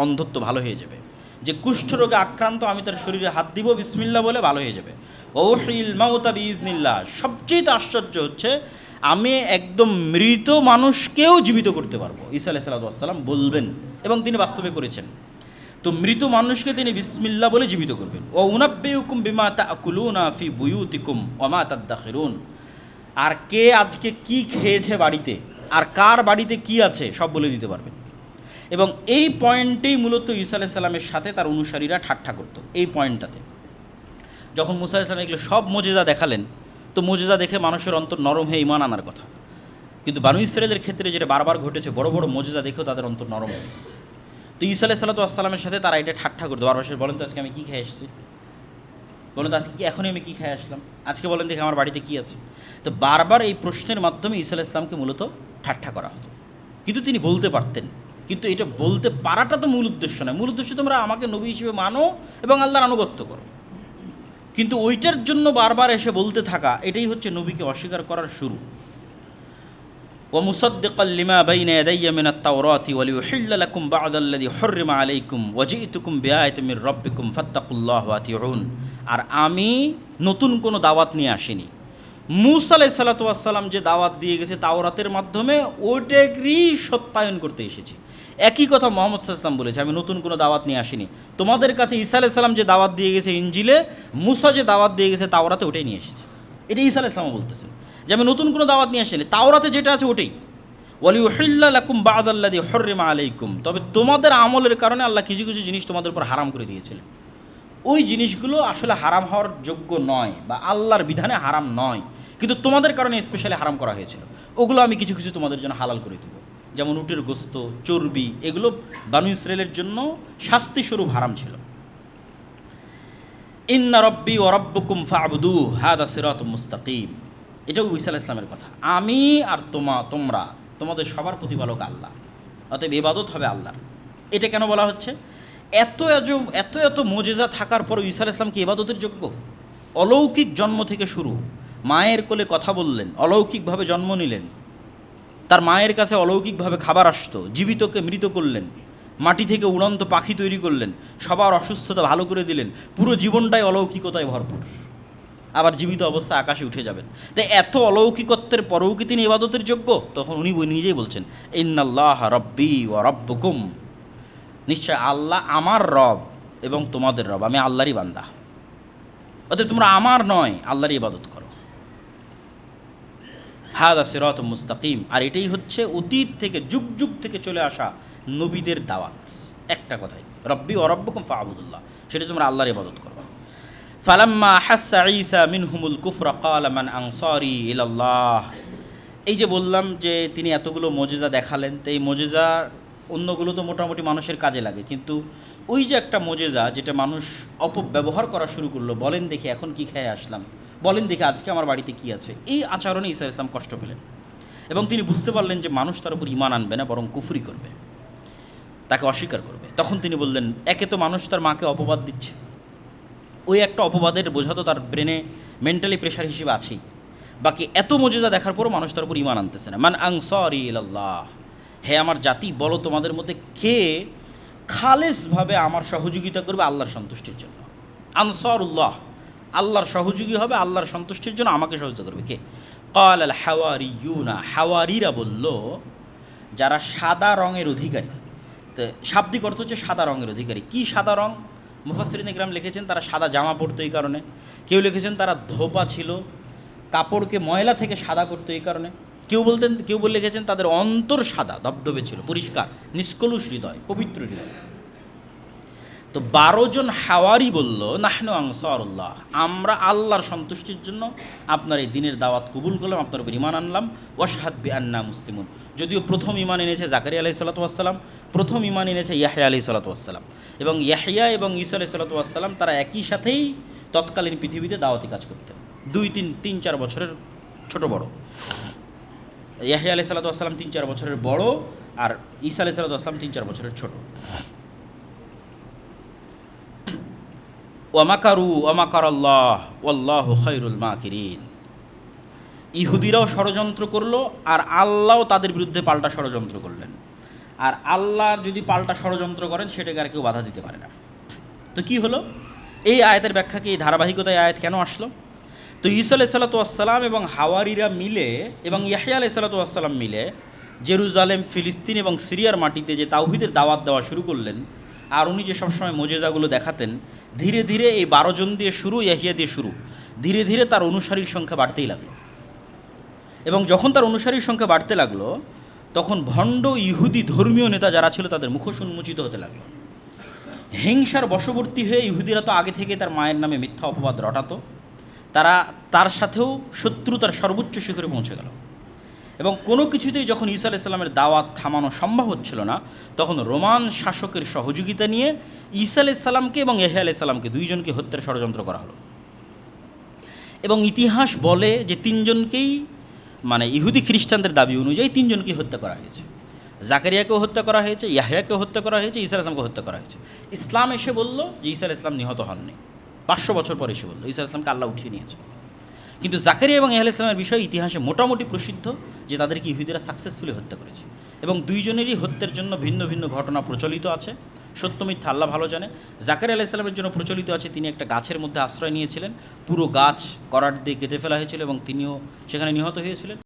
Speaker 1: অন্ধত্ব ভালো হয়ে যাবে। যে কুষ্ঠরোগে আক্রান্ত আমি তার শরীরে হাত দিব বিসমিল্লাহ বলে, ভালো হয়ে যাবে। ওহিল মাউতা বিইজনিল্লাহ, সবচেয়ে আশ্চর্য হচ্ছে আমি একদম মৃত মানুষকেও জীবিত করতে পারবো। ঈসা আলাইহিস সালাম বলবেন এবং তিনি বাস্তবে করেছেন। তো মৃত মানুষকে তিনি বিসমিল্লাহ বলে জীবিত করবেন। ও উনাব্বিউকুম বিমা তাকুলুনা ফি বুয়ুতিকুম ওয়া মা তাদাখিরুন। আর কে আজকে কি খেয়েছে বাড়িতে আর কার বাড়িতে কি আছে সব বলে দিতে পারবেন। এবং এই পয়েন্টেই মূলত ঈসা আলাইহিস সালামের সাথে তার অনুসারীরা ঠাট্টা করত। এই পয়েন্টটাতে যখন মুসা আলাইহিস সালাম এগুলো সব মুজিজা দেখালেন, তো মুজিজা দেখে মানুষের অন্তর নরম হয়ে ঈমান আনার কথা। কিন্তু বানু ইসরাঈলের ক্ষেত্রে যেটা বারবার ঘটেছে, বড় বড় মুজিজা দেখেও তাদের অন্তর নরম হয়। তো ঈসা আলাইহিস সালামের সাথে তারা এটা ঠাট্টা করতো বারবার। বলেন তো আজকে আমি কী খেয়ে এসেছি, বলেন তো আজকে কি এখনই আমি কী খেয়ে আসলাম, আজকে বলেন দেখে আমার বাড়িতে কী আছে। তো বারবার এই প্রশ্নের মাধ্যমে ঈসা আলাইহিস সালামকে মূলত ঠাট্টা করা হতো। কিন্তু তিনি বলতে পারতেন। কিন্তু এটা বলতে পারাটা তো মূল উদ্দেশ্য নয়। মূল উদ্দেশ্য তোমরা আমাকে নবী হিসেবে মানো এবং আল্লাহর আনুগত্য করো। কিন্তু ওইটার জন্য বারবার এসে বলতে থাকা, এটাই হচ্ছে নবীকে অস্বীকার করার শুরু। ومصدقا لما بين يدي من التوراة وليحل لكم بعض الذي حرم عليكم وجئتكم بآية من ربكم فاتقوا الله وأطيعون। আর আমি নতুন কোনো দাওয়াত নিয়ে আসিনি। মূসা আলাইহিস সালাতু ওয়াস সালাম যে দাওয়াত দিয়ে গেছে তাওরাতের মাধ্যমে, ওইটারই সত্যায়ন করতে এসেছি। একই কথা মুহাম্মদ সাল্লাল্লাহু আলাইহি ওয়াসাল্লাম বলেছে, আমি নতুন কোনো দাওয়াত নিয়ে আসিনি। তোমাদের কাছে ঈসা আলাইহিস সালাম যে দাওয়াত দিয়ে গেছে ইনজিলে, মূসা যে দাওয়াত দিয়ে গেছে তাওরাতে, ওটাই নিয়ে এসেছে। এটা ঈসা আলাইহিস সালাম বলতেছেন যে আমি নতুন কোনো দাওয়াত নিয়ে আসিনি, তাওরাতে যেটা আছে ওটাই। ওয়ালিউহিল্লা লাকুম বা'দাল্লাযী হুররিমা আলাইকুম, তবে তোমাদের আমলের কারণে আল্লাহ কিছু কিছু জিনিস তোমাদের উপর হারাম করে দিয়েছিলেন। ওই জিনিসগুলো আসলে হারাম হওয়ার যোগ্য নয় বা আল্লাহর বিধানে হারাম নয়, কিন্তু তোমাদের কারণে স্পেশালি হারাম করা হয়েছিল। ওগুলো আমি কিছু কিছু তোমাদের জন্য হালাল করে দেবো। যেমন উটের গোস্ত, চর্বি, এগুলো বানু ইসরাঈলের জন্য শাস্তিস্বরূপ হারাম ছিল। ইন্না রব্বি ওয়া রব্বুকুম ফা'বুদু হাদা সিরাতুম মুস্তাকিম, এটাও ঈসা আলাইহিস সালামের কথা। আমি আর তোমরা তোমাদের সবার প্রতিপালক আল্লাহ, অতএব ইবাদত হবে আল্লাহর। এটা কেন বলা হচ্ছে? এত এত মুজিজা থাকার পরও ঈসা আলাইহিস সালাম কি ইবাদতের যোগ্য? অলৌকিক জন্ম থেকে শুরু, মায়ের কোলে কথা বললেন, অলৌকিকভাবে জন্ম নিলেন, তার মায়ের কাছে অলৌকিকভাবে খাবার আসতো, জীবিতকে মৃত করলেন, মাটি থেকে উড়ন্ত পাখি তৈরি করলেন, সবার অসুস্থতা ভালো করে দিলেন, পুরো জীবনটাই অলৌকিকতায় ভরপুর। আবার জীবিত অবস্থা আকাশে উঠে যাবেন। তাই এত অলৌকিকত্বের পরেও কি তিনি ইবাদতের যোগ্য? তখন উনি নিজেই বলছেন, ইন্নাল্লাহ রব্বি ওয়া রব্বুকুম, নিশ্চয় আল্লাহ আমার রব এবং তোমাদের রব, আমি আল্লাহরই বান্দা, অতএব তোমরা আমার নয় আল্লাহরই ইবাদত করো। হাদা সিরাতুম মুস্তাকিম। আর এটাই হচ্ছে অতীত থেকে যুগ যুগ থেকে চলে আসা নবীদের দাওয়াত। একটা কথাই, রব্বি ওয়া রব্বুকুম ফা'বুদুল্লাহ, সেটা তোমরা আল্লাহর ইবাদত করো। ফালাম্মা হাসসা ঈসা মিনহুমুল কুফরা ক্বালা মান আনসারি ইলাল্লাহ। এই যে বললাম যে তিনি এতগুলো মুজিজা দেখালেন, তো এই মুজিজা অন্যগুলো তো মোটামুটি মানুষের কাজে লাগে, কিন্তু ওই যে একটা মুজিজা যেটা মানুষ অপব্যবহার করা শুরু করলো, বলেন দেখি এখন কি খেয়ে আসলাম, বলেন দেখি আজকে আমার বাড়িতে কি আছে, এই আচরণে ঈসা ইসলাম কষ্ট পেলেন এবং তিনি বুঝতে পারলেন যে মানুষ তার উপর ঈমান আনবে না, বরং কুফরি করবে, তাকে অস্বীকার করবে। তখন তিনি বললেন, একে তো মানুষ তার মাকে অপবাদ দিচ্ছে, ওই একটা অপবাদের বোঝা তো তার ব্রেনে মেন্টালি প্রেশার হিসেবে আছেই, বাকি এত মুজিজা দেখার পরও মানুষ তার উপর ঈমান আনতেছে না। মান আনসারি ইলাল্লাহ, হে আমার জাতি, বলো তোমাদের মধ্যে কে খালেসভাবে আমার সহযোগিতা করবে আল্লাহর সন্তুষ্টির জন্য। আনসারুল্লাহ, আল্লাহর সহযোগী হবে, আল্লাহর সন্তুষ্টির জন্য আমাকে সহযোগিতা করবে কে? ক্বাল আল হাওয়ারিয়ুনা, হাওয়ারিরা বলল যারা সাদা রঙের অধিকারী। তো শাব্দিক অর্থ হচ্ছে সাদা রঙের অধিকারী। কি সাদা রং? মুফাসসিরিন ইকরাম লিখেছেন তারা সাদা জামা পরতো এই কারণে, কেউ লিখেছেন তারা ধোপা ছিল, কাপড়কে ময়লা থেকে সাদা করতো এই কারণে, কেউ বলে লিখেছেন তাদের অন্তর সাদা ধবধবে ছিল, পরিষ্কার, নিষ্কলুষ হৃদয়, পবিত্র হৃদয়। তো 12 জন হাওয়ারি বলল, নাহনু আনসারুল্লাহ, আমরা আল্লাহর সন্তুষ্টির জন্য আপনার এই দিনের দাওয়াত কবুল করলাম, আপনার উপর ঈমান আনলাম। ওয়াশহাদ বিআন্না মুসলিমুন, যদিও প্রথম ঈমান এনেছে জাকারিয়া আলাইহিস সালাতু ওয়াস সালাম, প্রথম ঈমান এনেছে ইয়াহইয়া আলাইহিস সালাতু ওয়াস সালাম, এবং ইয়াহইয়া এবং ঈসা আলাইহিস সালাতু ওয়াস সালাম তারা একই সাথেই তৎকালীন পৃথিবীতে দাওয়াতি কাজ করতেন, 2-3-4 বছরের ছোট বড়। ইয়াহইয়া আলাইহিস সালাতু ওয়াস সালাম 3-4 বছরের বড়, আর ঈসা আলাইহিস সালাতু ওয়াস সালাম 3-4 বছরের ছোট। ওয়ামাকারু ওয়ামাকারাল্লাহ ওয়াল্লাহু খায়রুল মাকিরিন, ইহুদিরাও ষড়যন্ত্র করলো আর আল্লাহও তাদের বিরুদ্ধে পাল্টা ষড়যন্ত্র করলেন। আর আল্লাহ যদি পাল্টা ষড়যন্ত্র করেন সেটাকে আর কেউ বাধা দিতে পারে না। তো কি হলো? এই আয়াতের ব্যাখ্যা কি, এই ধারাবাহিকতায় আয়াত কেন আসলো? তো ঈসা আলাইহিস সালাতু ওয়াস সালাম এবং হাওয়ারিরা মিলে এবং ইয়াহইয়া আলাইহিস সালাতু ওয়াস সালাম মিলে জেরুজালেম, ফিলিস্তিন এবং সিরিয়ার মাটিতে যে তাওহীদের দাওয়াত দেওয়া শুরু করলেন, আর উনি যে সবসময় মুজিজাগুলো দেখাতেন, ধীরে ধীরে এই 12 জন দিয়ে শুরু, ইয়াহইয়া দিয়ে শুরু, ধীরে ধীরে তার অনুসারীর সংখ্যা বাড়তেই লাগলো। এবং যখন তার অনুসারীর সংখ্যা বাড়তে লাগলো, তখন ভণ্ড ইহুদি ধর্মীয় নেতা যারা ছিল তাদের মুখোশ উন্মোচিত হতে লাগলো। হিংসার বশবর্তী হয়ে ইহুদিরা তো আগে থেকে তার মায়ের নামে মিথ্যা অপবাদ রটাতো, তারা তার সাথেও শত্রুতার সর্বোচ্চ শিখরে পৌঁছে গেল। এবং কোনো কিছুতেই যখন ঈসা আলাইহিস সালামের দাওয়াত থামানো সম্ভব হচ্ছিল না, তখন রোমান শাসকের সহযোগিতা নিয়ে ঈসা আলাইহিস সালামকে এবং ইয়াহইয়া আলাইহিস সালামকে, 2 জনকে হত্যার ষড়যন্ত্র করা হলো। এবং ইতিহাস বলে যে 3 জনকেই, মানে ইহুদি খ্রিস্টানদের দাবি অনুযায়ী 3 জনকেই হত্যা করা হয়েছে। জাকারিয়াকেও হত্যা করা হয়েছে, ইয়াহইয়াকেও হত্যা করা হয়েছে, ঈসা আলাইহিস সালামকে হত্যা করা হয়েছে। ইসলাম এসে বলল যে ঈসা আলাইহিস সালাম নিহত হননি, 500 বছর পরে এসে বলল ঈসা আলাইহিস সালামকে আল্লাহ উঠিয়ে নিয়েছে। কিন্তু জাকারিয়া এবং ইয়াহইয়া আলাইহিস সালামের বিষয়ে ইতিহাসে মোটামুটি প্রসিদ্ধ যে তাদেরকে ইহুদিরা সাকসেসফুলি হত্যা করেছে। এবং 2 জনেরই হত্যার জন্য ভিন্ন ভিন্ন ঘটনা প্রচলিত আছে, সত্য মিথ্যা আল্লাহ ভালো জানে। জাকারিয়া আলাইহিস সালামের জন্য প্রচলিত আছে তিনি একটা গাছের মধ্যে আশ্রয় নিয়েছিলেন, পুরো গাছ করাত দিয়ে কেটে ফেলা হয়েছিল এবং তিনিও সেখানে নিহত হয়েছিলেন।